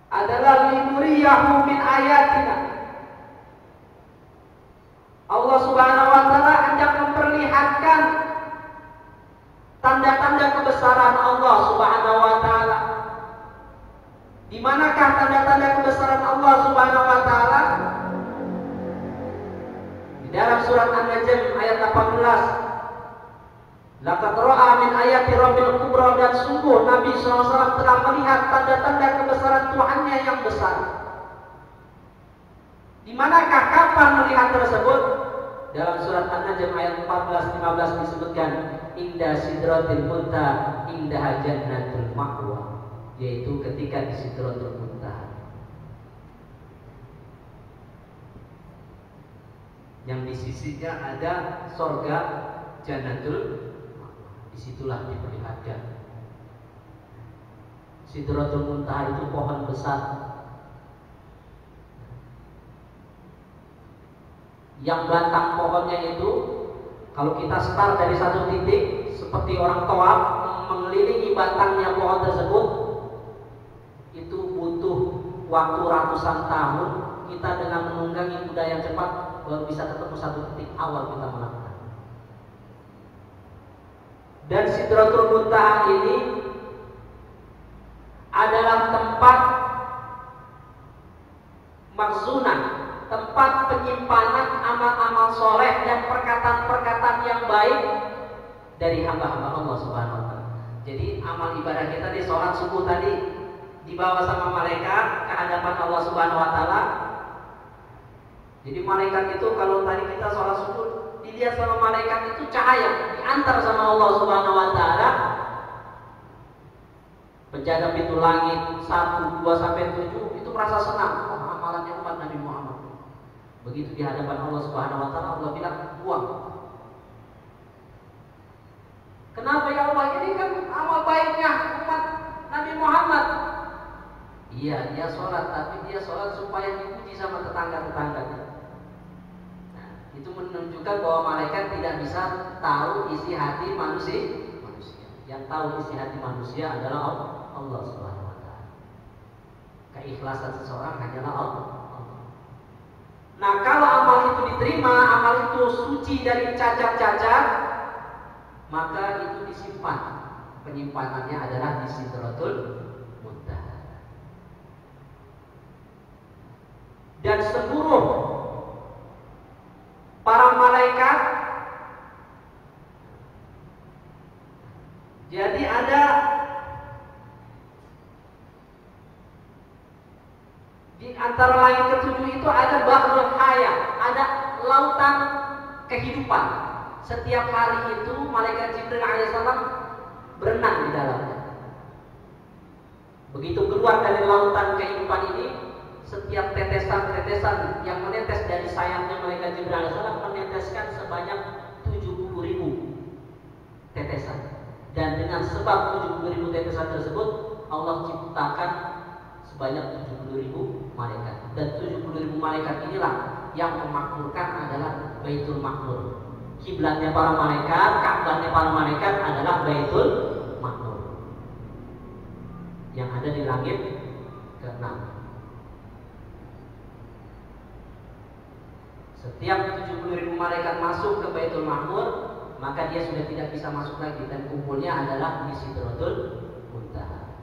adalah linuriyahu min ayatina. Allah Subhanahu wa taala hendak memperlihatkan tanda-tanda kebesaran Allah Subhanahu wa taala. Di manakah tanda-tanda kebesaran Allah Subhanahu wa taala? Di dalam surat An-Najm ayat 18. Laqad ra'a min ayati rabbil kubra, dan sungguh Nabi SAW telah melihat tanda-tanda kebesaran Tuhannya yang besar. Di manakah, kapan melihat tersebut? Dalam surat An-Najm ayat 14-15 disebutkan inda sidratil muntaha indaha jannatul ma'wa, yaitu ketika di sidratul muntaha, yang di sisinya ada surga jannatul. Disitulah diperlihatkan. Sidratul Muntaha itu pohon besar yang batang pohonnya itu, kalau kita start dari satu titik seperti orang tawaf mengelilingi batangnya pohon tersebut, itu butuh waktu ratusan tahun. Kita dengan menunggangi kuda yang cepat baru bisa ketemu satu titik awal kita melakukan. Dan Sidratul Muntaha ini adalah tempat makhzunan, tempat penyimpanan amal-amal soleh dan perkataan-perkataan yang baik dari hamba-hamba Allah Subhanahu wa taala. Jadi amal ibadah kita di sholat subuh tadi dibawa sama malaikat ke hadapan Allah Subhanahu wa taala. Jadi malaikat itu kalau tadi kita sholat subuh dilihat sama malaikat itu cahaya diantar sama Allah Subhanahu wa taala. Penjaga pintu langit 1, 2 sampai 7 itu merasa senang. Oh, amalannya umat Nabi Muhammad. Begitu di hadapan Allah Subhanahu wa taala, Allah bilang, "Buang." Kenapa ya Allah? Ini kan amal baiknya umat Nabi Muhammad. Iya, dia sholat, tapi dia sholat supaya dipuji sama tetangga-tetangganya. Itu menunjukkan bahwa malaikat tidak bisa tahu isi hati manusia. Yang tahu isi hati manusia adalah Allah Subhanahu wa taala. Keikhlasan seseorang hanyalah Allah. Nah, kalau amal itu diterima, amal itu suci dari cacat-cacat, maka itu disimpan. Penyimpanannya adalah di Sidratul Muntaha. Dan seluruh para malaikat, jadi ada di antara langit ketujuh itu ada bahrul haya, ada lautan kehidupan. Setiap hari itu malaikat Jibril alaihissalam berenang di dalamnya. Begitu keluar dari lautan kehidupan ini, setiap tetesan-tetesan yang menetes dari sayapnya malaikat Jibril alaihissalam meneteskan sebanyak 70.000 tetesan. Dan dengan sebab 70.000 tetesan tersebut, Allah ciptakan sebanyak 70.000 malaikat. Dan 70.000 malaikat inilah yang memakmurkan adalah Baitul Makmur. Kiblatnya para malaikat, Ka'bahnya para malaikat adalah Baitul Makmur yang ada di langit ke-6. Setiap 70.000 malaikat masuk ke Baitul Mahmur, maka dia sudah tidak bisa masuk lagi, dan kumpulnya adalah di Sidratul Muntaha.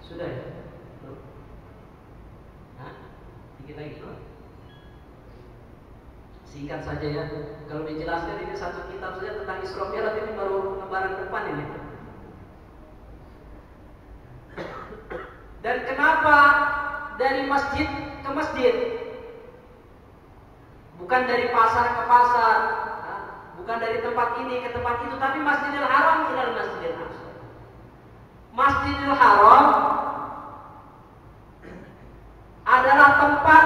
Sudah ya? Hah? Dikit lagi. Singkat saja ya. Kalau dijelaskan ini satu kitab saja tentang Isra Mi'raj, ini baru lebaran depan ini. Dan kenapa dari masjid ke masjid? Bukan dari pasar ke pasar, bukan dari tempat ini ke tempat itu, tapi Masjidil Haram ila Masjidil Aqsa. Masjidil Haram adalah tempat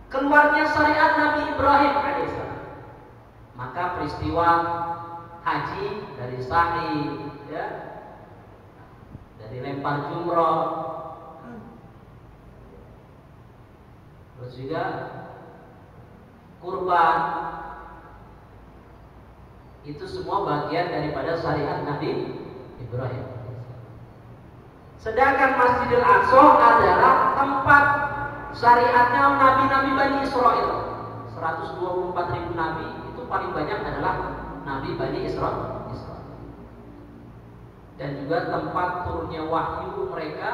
keluarnya syariat Nabi Ibrahim alaihissalam. Maka peristiwa haji dari sa'i, ya, dari lempar jumroh, terus juga kurban, itu semua bagian daripada syariat Nabi Ibrahim. Sedangkan Masjidil Aqsa adalah tempat syariatnya nabi-nabi Bani Israel. 124.000 nabi, itu paling banyak adalah nabi Bani Israel. Dan juga tempat turunnya wahyu mereka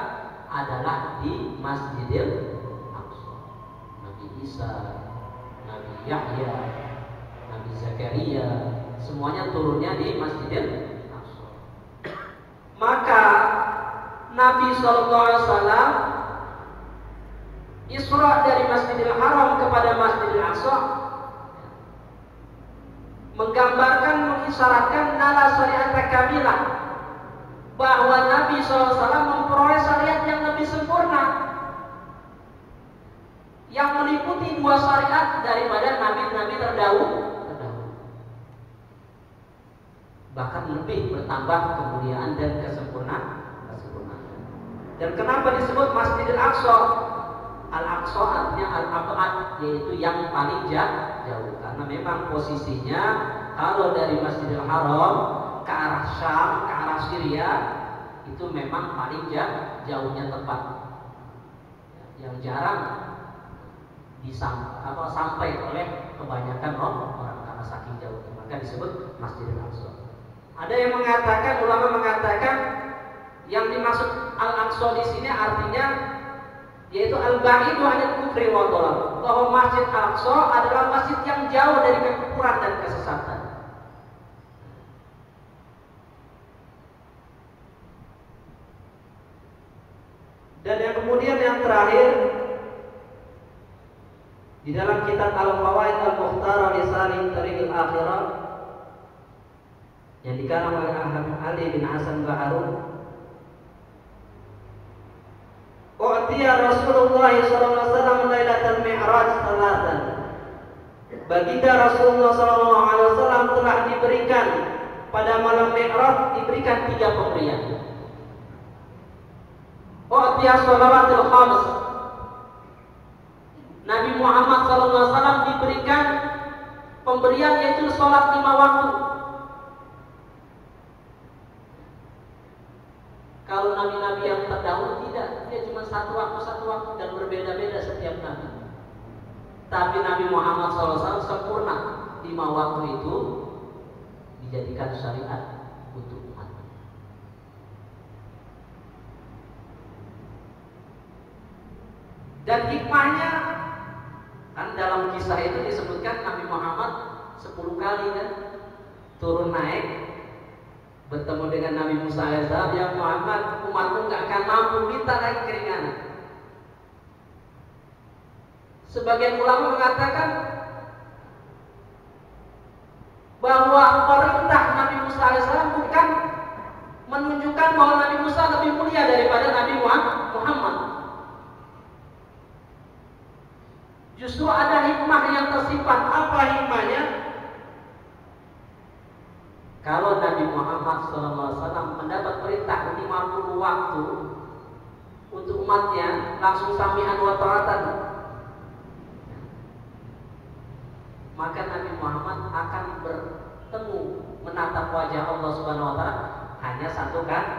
adalah di Masjidil Aqsa. Nabi Isa, Nabi Yahya, Nabi Zakaria, semuanya turunnya di Masjidil Aqsa. Maka Nabi SAW Isra dari Masjidil Haram kepada Masjidil Aqsa menggambarkan, mengisyaratkan nala syariat kamilah, bahwa Nabi SAW memperoleh syariat yang lebih sempurna, yang meliputi dua syariat daripada nabi-nabi terdahulu, bahkan lebih bertambah kemuliaan dan kesempurnaan. Dan kenapa disebut Masjidil Aqsa? Al-Aqsa artinya Al-Abad, yaitu yang paling jauh. Karena memang posisinya kalau dari Masjidil Haram ke arah Syam, ke arah Syria, itu memang paling jauhnya tempat, yang jarang sampai oleh kebanyakan orang karena saking jauhnya. Maka disebut Masjidil Aqsa. Ada yang mengatakan, ulama mengatakan, yang dimaksud Al-Aqsa di sini artinya yaitu al-ba'idu 'anil kufri wa dhalal, bahwa Masjid Al-Aqsa adalah masjid yang jauh dari kekufuran dan kesesatan. Dan yang kemudian yang terakhir di dalam kitab Al-Fawaid Al-Mukhtarah li Salim Tariqil Akhirah yang dikarang oleh Ali bin Hasan Baharun, U'tiya Rasulullah SAW Lailatul Mi'raj salatan. Baginda Rasulullah SAW telah diberikan pada malam Mi'raj, diberikan 3 pemberian. U'tiya Shalawatul Khams. Nabi Muhammad SAW diberikan pemberian yaitu sholat 5 waktu. Kalau nabi-nabi yang terdahulu tidak, dia cuma satu waktu dan berbeda-beda setiap nabi. Tapi Nabi Muhammad SAW sempurna, 5 waktu itu dijadikan syariat untuk umat. Dan hikmahnya, kan dalam kisah itu disebutkan Nabi Muhammad 10 kali kan turun naik bertemu dengan Nabi Musa alaihissalam. Ya Muhammad, umatmu gak akan mampu, minta lagi keringanan. Sebagian ulama mengatakan bahwa perintah Nabi Musa alaihissalam bukan menunjukkan bahwa Nabi Musa lebih mulia daripada Nabi Muhammad. Justru ada hikmah yang tersimpan. Apa hikmahnya? Kalau Nabi Muhammad SAW mendapat perintah 50 waktu untuk umatnya, langsung sami'an wa ta'atan, maka Nabi Muhammad akan bertemu menatap wajah Allah Subhanahu wa Ta'ala hanya 1 kali.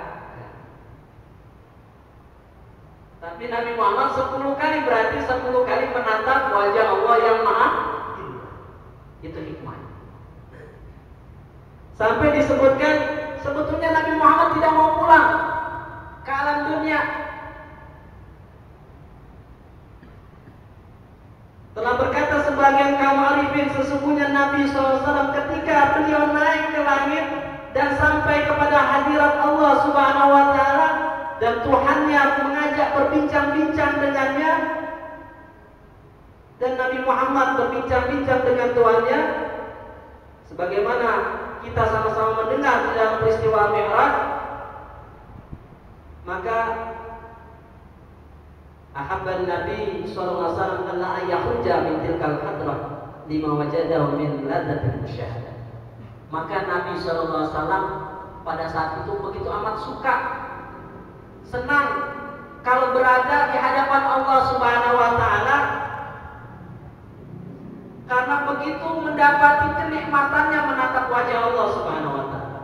Tapi Nabi Muhammad 10 kali, berarti 10 kali menatap wajah Allah yang Maha Indah. Itu hikmahnya. Sampai disebutkan sebetulnya Nabi Muhammad tidak mau pulang ke alam dunia. Telah berkata sebagian kaum arifin, sesungguhnya Nabi SAW ketika beliau naik ke langit dan sampai kepada hadirat Allah Subhanahu wa Ta'ala, dan Tuhannya mengajak berbincang-bincang dengannya, dan Nabi Muhammad berbincang-bincang dengan Tuhannya, sebagaimana kita sama-sama mendengar di dalam peristiwa Mi'raj, Maka ahabban Nabi sallallahu alaihi wasallam alla yakhruja min tilkal hadrah lima wajadahu min ladzatil musyahadah. Maka Nabi sallallahu alaihi wasallam pada saat itu begitu amat suka, senang kalau berada di hadapan Allah Subhanahu wa taala, karena begitu mendapati kenikmatannya menatap wajah Allah Subhanahu wa taala.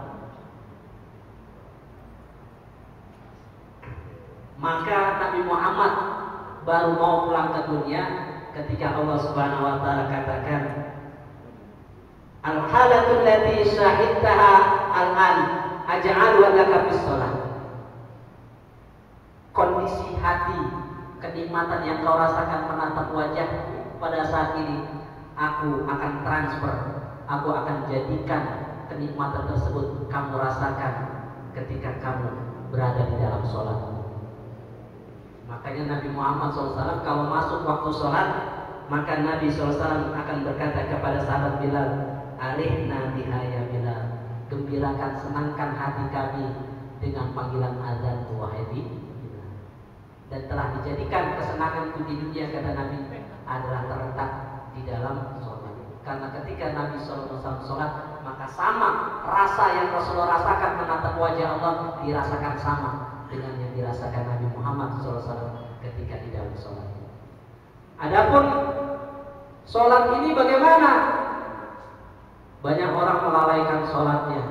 Maka Nabi Muhammad baru mau pulang ke dunia ketika Allah Subhanahu wa taala katakan, al-halatul lati syahidtaha al-an aj'alu laka bis shalah. Kondisi hati, kenikmatan yang kau rasakan menatap wajah pada saat ini, aku akan transfer, aku akan jadikan kenikmatan tersebut kamu rasakan ketika kamu berada di dalam sholat. Makanya Nabi Muhammad SAW kalau masuk waktu sholat, maka Nabi SAW akan berkata kepada sahabat Bilal, alihna biha ya Bilal, gembirakan, senangkan hati kami dengan panggilan azan wahai Bilal. Dan telah dijadikan kesenanganku di dunia, kata Nabi, adalah terletak di dalam sholat. Karena ketika Nabi SAW sholat, maka sama rasa yang Rasulullah rasakan menatap wajah Allah dirasakan sama dengan yang dirasakan Nabi Muhammad SAW ketika di dalam sholat. Adapun sholat ini bagaimana? Banyak orang melalaikan sholatnya,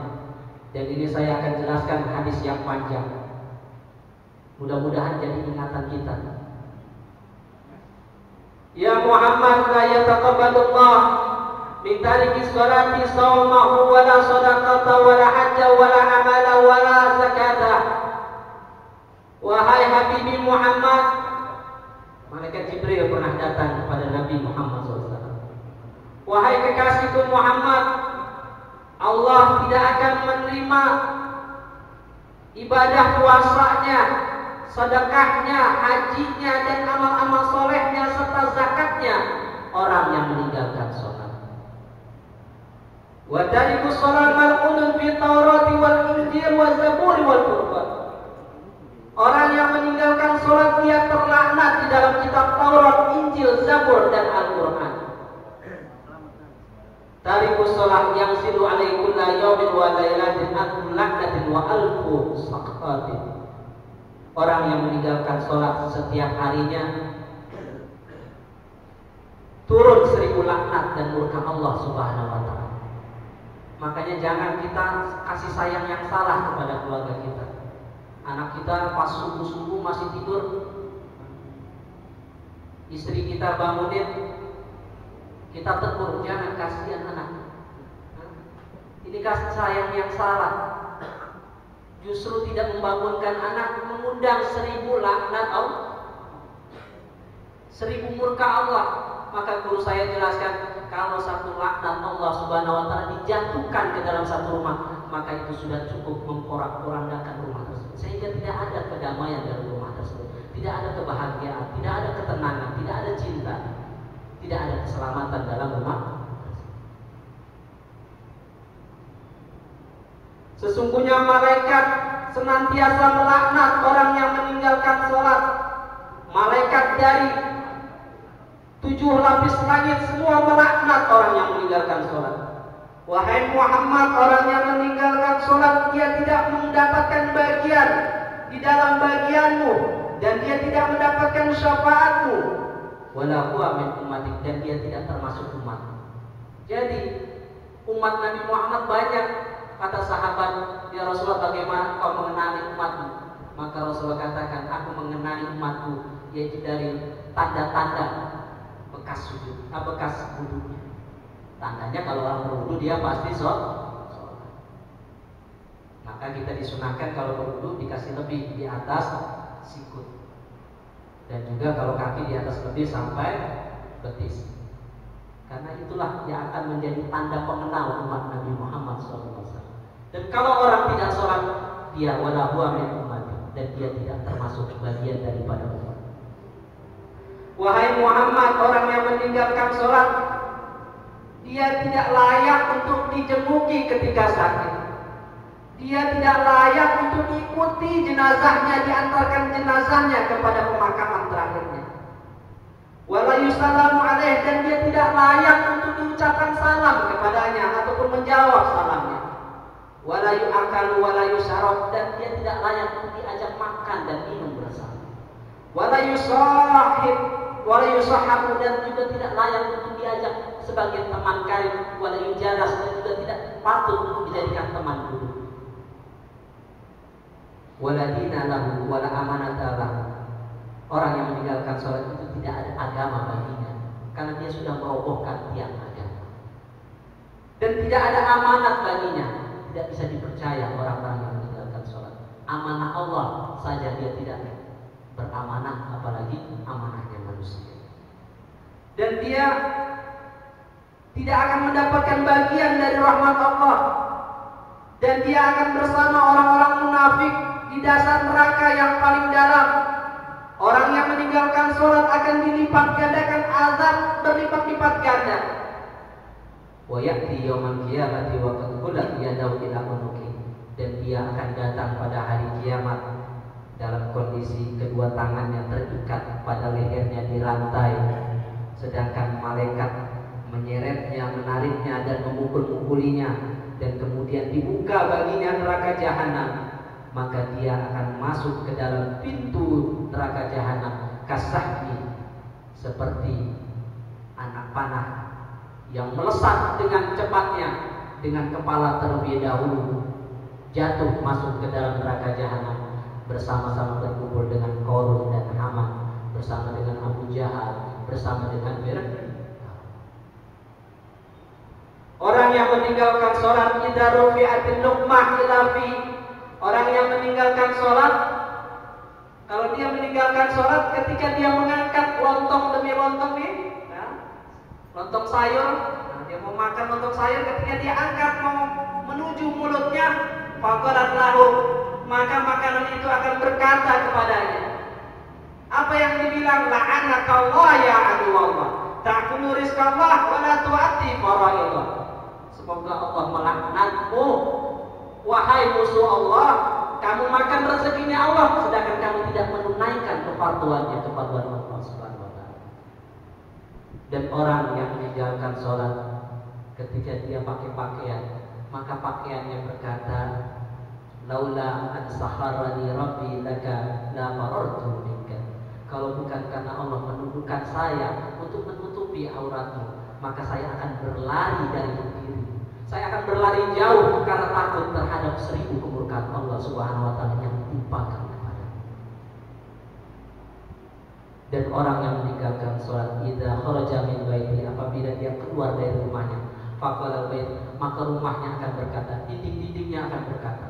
dan ini saya akan jelaskan hadis yang panjang. Mudah-mudahan jadi ingatan kita. Ya Muhammad, la yataqabbalullah min tariki sholati shaumahu wala shadaqata wala hajja wala amala wala zakata. Wahai Habibi Muhammad, malaikat Jibril pernah datang kepada Nabi Muhammad SAW. Wahai kekasihku Muhammad, Allah tidak akan menerima ibadah puasanya, sedekahnya, hajinya, dan amal-amal solehnya serta zakatnya orang yang meninggalkan sholat. Wa tariku sholat mal'unun fi Taurati wal Injil wa Zabur wal Furqan. Orang yang meninggalkan sholat dia terlaknat di dalam kitab Taurat, Injil, Zabur, dan Al-Quran. Tariku sholat yang silu alaihi kulla yawmin wa laylatin alfu laknatin wa alfu saqatin. Orang yang meninggalkan sholat setiap harinya turun 1000 laknat dan murka Allah Subhanahu wa ta'ala. Makanya jangan kita kasih sayang yang salah kepada keluarga kita. Anak kita pas subuh-subuh masih tidur, istri kita bangunin, kita tegur, jangan, kasihan anak. Ini kasih sayang yang salah. Justru tidak membangunkan anak, mengundang 1000 laknat Allah, 1000 murka Allah. Maka guru saya jelaskan, kalau satu laknat Allah Subhanahu wa ta'ala dijatuhkan ke dalam satu rumah, maka itu sudah cukup memporak-porandakan rumah tersebut, sehingga tidak ada kedamaian dalam rumah tersebut, tidak ada kebahagiaan, tidak ada ketenangan, tidak ada cinta, tidak ada keselamatan dalam rumah. Sesungguhnya malaikat senantiasa melaknat orang yang meninggalkan sholat. Malaikat dari 7 lapis langit semua melaknat orang yang meninggalkan sholat. Wahai Muhammad, orang yang meninggalkan sholat dia tidak mendapatkan bagian di dalam bagianmu, dan dia tidak mendapatkan syafaatmu. Wala huwa min ummatik, dan dia tidak termasuk umat. Jadi umat Nabi Muhammad banyak. Kata sahabat, ya Rasulullah, bagaimana kau mengenali umatmu? Maka Rasulullah katakan, aku mengenali umatku yaitu dari tanda-tanda bekas sujud, bekas wudhunya. Tandanya kalau orang berwudhu dia pasti sholat. Maka kita disunahkan kalau berwudhu dikasih lebih di atas sikut, dan juga kalau kaki di atas lebih sampai betis. Karena itulah yang akan menjadi tanda pengenal umat Nabi Muhammad SAW. Dan kalau orang tidak sholat, dia wala huwa min ummati, dan dia tidak termasuk bagian daripada umat. Wahai Muhammad, orang yang meninggalkan sholat dia tidak layak untuk dijenguki ketika sakit. Dia tidak layak untuk diikuti jenazahnya, diantarkan jenazahnya kepada pemakaman terakhirnya. Wala yusallamu alaih, dan dia tidak layak untuk diucapkan salam kepadanya ataupun menjawab salamnya. Wala yu'akalu wala yusarab, dan dia tidak layak untuk diajak makan dan minum bersama. Wala yusahib wala yusahabu, dan juga tidak layak untuk diajak sebagai teman karib. Wala yujalas, dan juga tidak patut untuk dijadikan teman duduk. Wala dina lahu wala amanata lahu. Orang yang meninggalkan sholat itu tidak ada agama baginya, karena dia sudah merobohkan tiang agama. Dan tidak ada amanat baginya, tidak bisa dipercaya orang-orang yang meninggalkan sholat. Amanah Allah saja dia tidak beramanah, apalagi amanahnya manusia. Dan dia tidak akan mendapatkan bagian dari rahmat Allah. Dan dia akan bersama orang-orang munafik di dasar neraka yang paling dalam. Orang yang meninggalkan sholat akan dilipat gandakan azab berlipat-lipat ganda. Wa ya'ti yaumal qiyamati wa qad qulat yadahu ila unuqi, dan dia akan datang pada hari kiamat dalam kondisi kedua tangannya terikat pada lehernya di rantai, sedangkan malaikat menyeretnya, menariknya dan memukul-mukulinya, dan kemudian dibuka baginya neraka jahanam. Maka dia akan masuk ke dalam pintu neraka jahanam kasahmi, seperti anak panah yang melesat dengan cepatnya, dengan kepala terlebih dahulu jatuh masuk ke dalam neraka jahanam, bersama-sama berkumpul dengan Qarun dan Haman, bersama dengan Abu Jahal, bersama dengan Fir'aun. Orang yang meninggalkan sholat idza rufi'atin luqmah ila fi. Orang yang meninggalkan sholat, kalau dia meninggalkan sholat ketika dia mengangkat lontong demi lontong nih, ya, lontong sayur, nah, dia mau makan lontong sayur, ketika dia angkat mau menuju mulutnya, faqalat lahu, maka makanan itu akan berkata kepadanya. Apa yang dibilang? La'anakallah ya aduwallah, ta'kulu rizqallah wa la tu'ati faraidallah. Semoga Allah melaknatmu, wahai musuh Allah, kamu makan rezekinya Allah, sedangkan kamu tidak menunaikan kefarduannya, kefarduan Allah Subhanahu wa taala. Dan orang yang meninggalkan sholat ketika dia pakai pakaian, maka pakaiannya berkata, laula an saharani rabbi laka la farartu minka. Kalau bukan karena Allah menundukkan saya untuk menutupi auratmu, maka saya akan berlari dari diri. Saya akan berlari jauh karena takut terhadap 1000 kemurkaan Allah Subhanahu wa taala yang ditimpakan kepada. Dan orang yang meninggalkan sholat idza kharaja min baiti, apabila dia keluar dari rumahnya, faqala bait, maka rumahnya akan berkata, dinding-dindingnya akan berkata,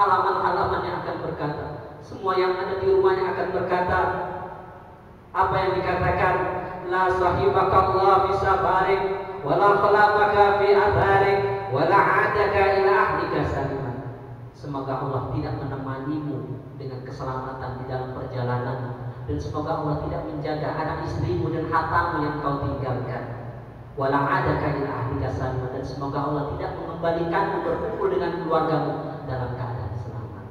halaman-halamannya akan berkata, semua yang ada di rumahnya akan berkata, apa yang dikatakan, la sahibakallah fi safarik wala khalaqaka fi atharik wala adaka ila ahlika saliman. Semoga Allah tidak menemanimu dengan keselamatan di dalam perjalanan, dan semoga Allah tidak menjaga anak istrimu dan hartamu yang kau tinggalkan. Wala adaka ila ahlika saliman, dan semoga Allah tidak mengembalikanmu berkumpul dengan keluargamu dalam keadaan selamat.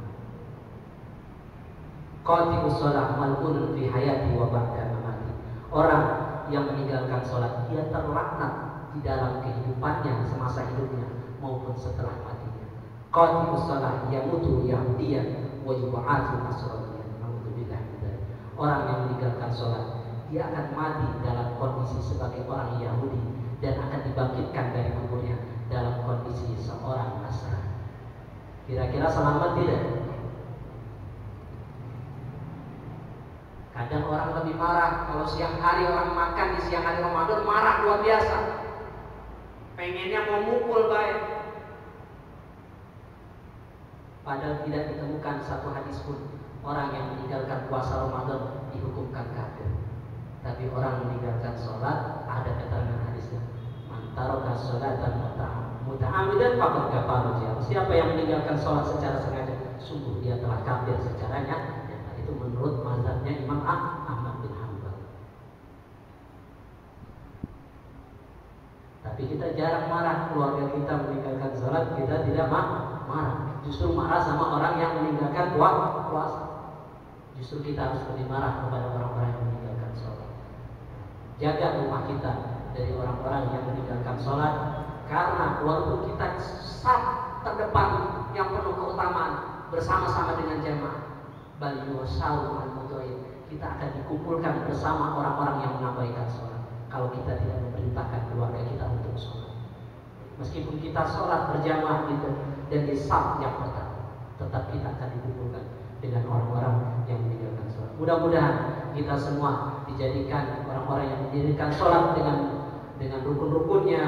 Qati'us shalah mal'un fi hayati wa ba'da mamati. Orang yang meninggalkan sholat, dia terlaknat di dalam kehidupannya semasa hidupnya maupun setelah matinya. Qati'us shalah yamutu yahudiyan wa yub'atsu nasraniyan. Alhamdulillah. Orang yang meninggalkan sholat, dia akan mati dalam kondisi sebagai orang Yahudi dan akan dibangkitkan dari kuburnya dalam kondisi seorang Nasrani. Kira-kira selamat tidak? Kadang orang lebih marah kalau siang hari orang makan di siang hari Ramadan, marah luar biasa. Pengennya mau mukul baik. Padahal tidak ditemukan satu hadis pun orang yang meninggalkan puasa Ramadan dihukumkan kafir. Tapi orang meninggalkan sholat, ada keterangan hadisnya, man taraka sholatan muta'ammidan faqad kafara. Siapa yang meninggalkan sholat secara sengaja, sungguh dia telah kafir secaranya. Itu menurut mazhabnya Imam Ahmad bin Hanbal. Tapi kita jarang marah, keluarga kita meninggalkan sholat, kita tidak marah. justru marah sama orang yang meninggalkan puasa. Justru kita harus lebih marah kepada orang-orang yang meninggalkan sholat. Jaga rumah kita dari orang-orang yang meninggalkan sholat, karena walaupun kita saf terdepan yang penuh keutamaan bersama-sama dengan jamaah, bal yusawu al-mudhain, kita akan dikumpulkan bersama orang-orang yang mengabaikan sholat kalau kita tidak memerintahkan keluarga kita untuk sholat. Meskipun kita sholat berjamaah gitu dan di saf yang pertama, tetap kita akan dikumpulkan dengan orang-orang yang meninggalkan sholat. Mudah-mudahan kita semua dijadikan orang-orang yang mendirikan sholat dengan rukun-rukunnya,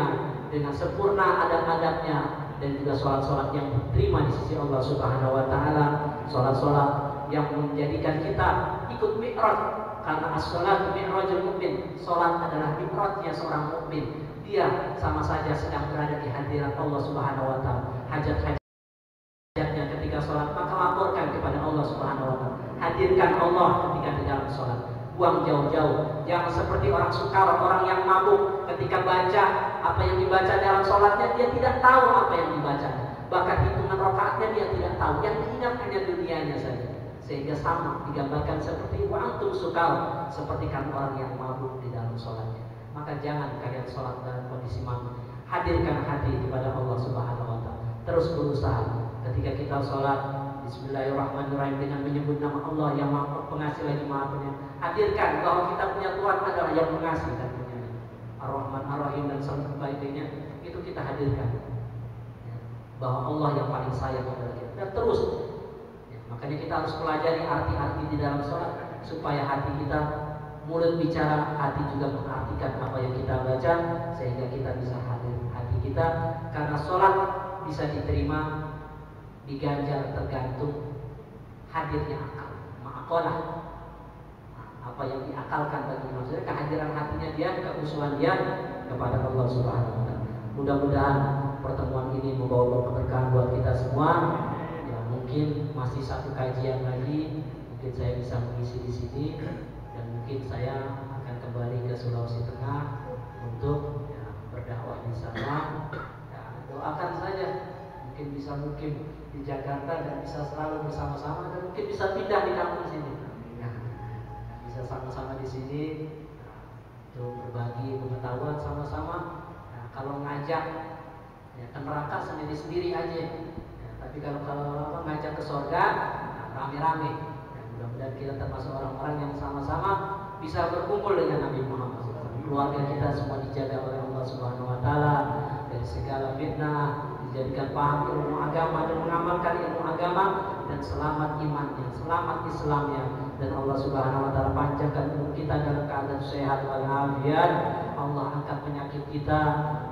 dengan sempurna adab-adabnya, dan juga sholat-sholat yang diterima di sisi Allah Subhanahu Wa Taala. Sholat-sholat yang menjadikan kita ikut mi'raj, karena as-sholatu mi'rajul mukmin. Sholat adalah mi'rajnya seorang mukmin. Dia sama saja sedang berada di hadirat Allah Subhanahu Wa Taala. Hajat-hajatnya ketika sholat, maka laporkan kepada Allah Subhanahu Wa Taala. Hadirkan Allah ketika di dalam sholat. Buang jauh-jauh. Jangan seperti orang sukar, orang yang mabuk, ketika baca apa yang dibaca dalam sholatnya, dia tidak tahu apa yang dibaca. Bahkan hitungan rakaatnya dia tidak tahu. Yang diingat hanya dunianya saja. Sehingga sama digambarkan seperti wa'antum sukar, seperti kan orang yang mabuk di dalam sholatnya. Maka jangan kalian sholat dalam kondisi mabuk. Hadirkan hati kepada Allah Subhanahu Wa Taala. Terus berusaha ketika kita sholat, Bismillahirrahmanirrahim, dengan menyebut nama Allah yang Maha Pengasih lagi Maha Penyayang. Hadirkan bahwa kita punya Tuhan adalah yang mengasih dan penyayang, Ar-Rahman Ar-Rahim dan sebagainya. Itu kita hadirkan bahwa Allah yang paling sayang kepada kita. Dan terus makanya kita harus pelajari arti-arti di dalam sholat, supaya hati kita, mulut bicara, hati juga mengartikan apa yang kita baca, sehingga kita bisa hadir hati kita. Karena sholat bisa diterima, diganjar tergantung hadirnya akal, ma'aqalah, apa yang diakalkan bagi manusia, kehadiran hatinya dia, keusuhan dia kepada Allah Subhanahu Wa Taala. Mudah-mudahan pertemuan ini membawa keberkahan buat kita semua. Ya, mungkin masih satu kajian lagi, mungkin saya bisa mengisi di sini, dan mungkin saya akan kembali ke Sulawesi Tengah untuk berdakwah di sana. Ya, doakan saja, mungkin bisa mukim di Jakarta dan bisa selalu bersama-sama, dan mungkin bisa pindah di kampung sini. Ya, bisa sama-sama di sini untuk berbagi pengetahuan sama-sama. Nah, kalau ngajak ya ke neraka sendiri-sendiri aja. Ya, tapi kalau ngajak ke surga, nah, rame-rame. Ya, mudah-mudahan kita termasuk orang-orang yang sama-sama bisa berkumpul dengan Nabi Muhammad SAW. Keluarga kita semua dijaga oleh Allah Subhanahu Wa Taala dari segala fitnah, dijadikan paham ilmu agama dan mengamalkan ilmu agama, dan selamat imannya, selamat Islamnya, dan Allah Subhanahu Wa Taala panjangkan umur kita dalam keadaan sehat walafiat. Allah angkat penyakit kita,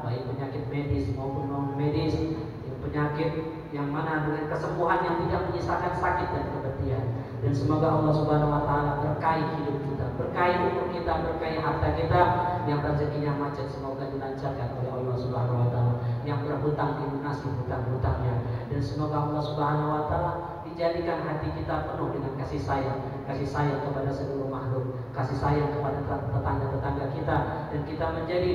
baik penyakit medis maupun non medis, penyakit yang mana dengan kesembuhan yang tidak menyisakan sakit dan kematian. Dan semoga Allah Subhanahu Wa Taala berkahi hidup kita, berkahi umur kita, berkahi harta kita, yang rezekinya macet semoga dilancarkan oleh Allah Subhanahu Wa Taala, yang berhutang dilunasi hutang-hutangnya, dan semoga Allah Subhanahu Wa Taala dijadikan hati kita penuh dengan kasih sayang kepada seluruh makhluk, kasih sayang kepada tetangga-tetangga kita, dan kita menjadi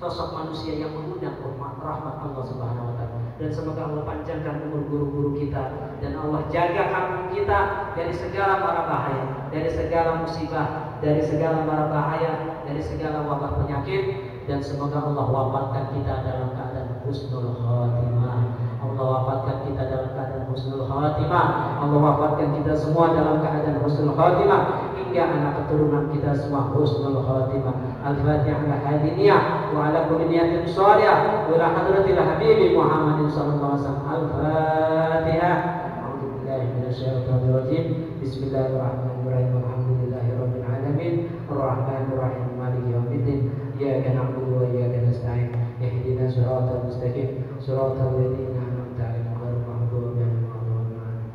sosok manusia yang mengundang rahmat Allah Subhanahu Wa Taala. Dan semoga Allah panjangkan umur guru-guru kita, dan Allah jaga kampung kita dari segala mara bahaya, dari segala musibah, dari segala mara bahaya, dari segala wabah penyakit. Dan semoga Allah wafatkan kita dalam keadaan husnul khatimah. Allah wafatkan kita dalam keadaan husnul khatimah. Allah wafatkan kita semua dalam keadaan husnul khatimah, hingga anak keturunan kita semua husnul khatimah. Al-Fatihah ala hadiniyah wa ala kulli niyatin shalihah wa ala hadratil habibi Muhammadin sallallahu alaihi wasallam. Al-Fatihah. A'udzu billahi minasyaitonir rajim. Bismillahirrahmanirrahim. Alhamdulillahirabbil alamin. Arrahmanir rahim. Maliki yaumiddin. Iyyaka na'budu wa iyyaka nasta'in. Ihdinas siratal mustaqim. Siratal ladzina an'amta 'alaihim ghairil maghdubi 'alaihim waladdallin.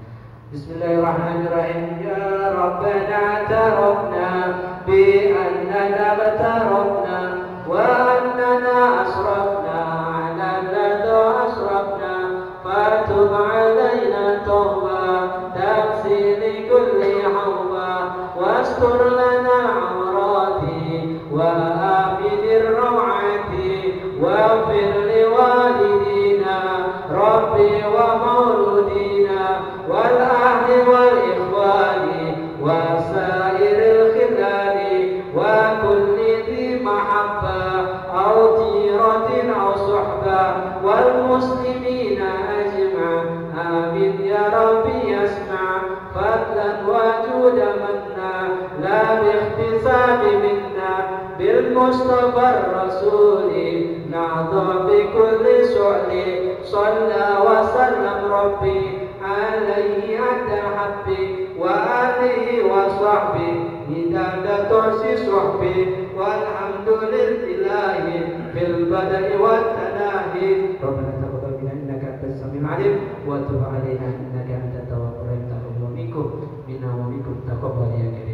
Bismillahirrahmanirrahim. Ya Rabbana tarabna bi annana batarabna wa annana asrafna 'ala alladhi asrafna fatub 'alaina tawba taghsil kulli hawba wastur lana 'awrati wa واغفر لوالدينا ربي ومولودي بالمصطفى الرسول نعظى بكل سؤل صلى وسلم ربي عليه عند حبي وآله وصحبه مداد طرس صحبي والحمد لله في البدء والتناهي ربنا تقبل منا إنك أنت السميع العليم وتب علينا إنك أنت التواب الرحيم تقبل منكم منا ومنكم تقبل يا كريم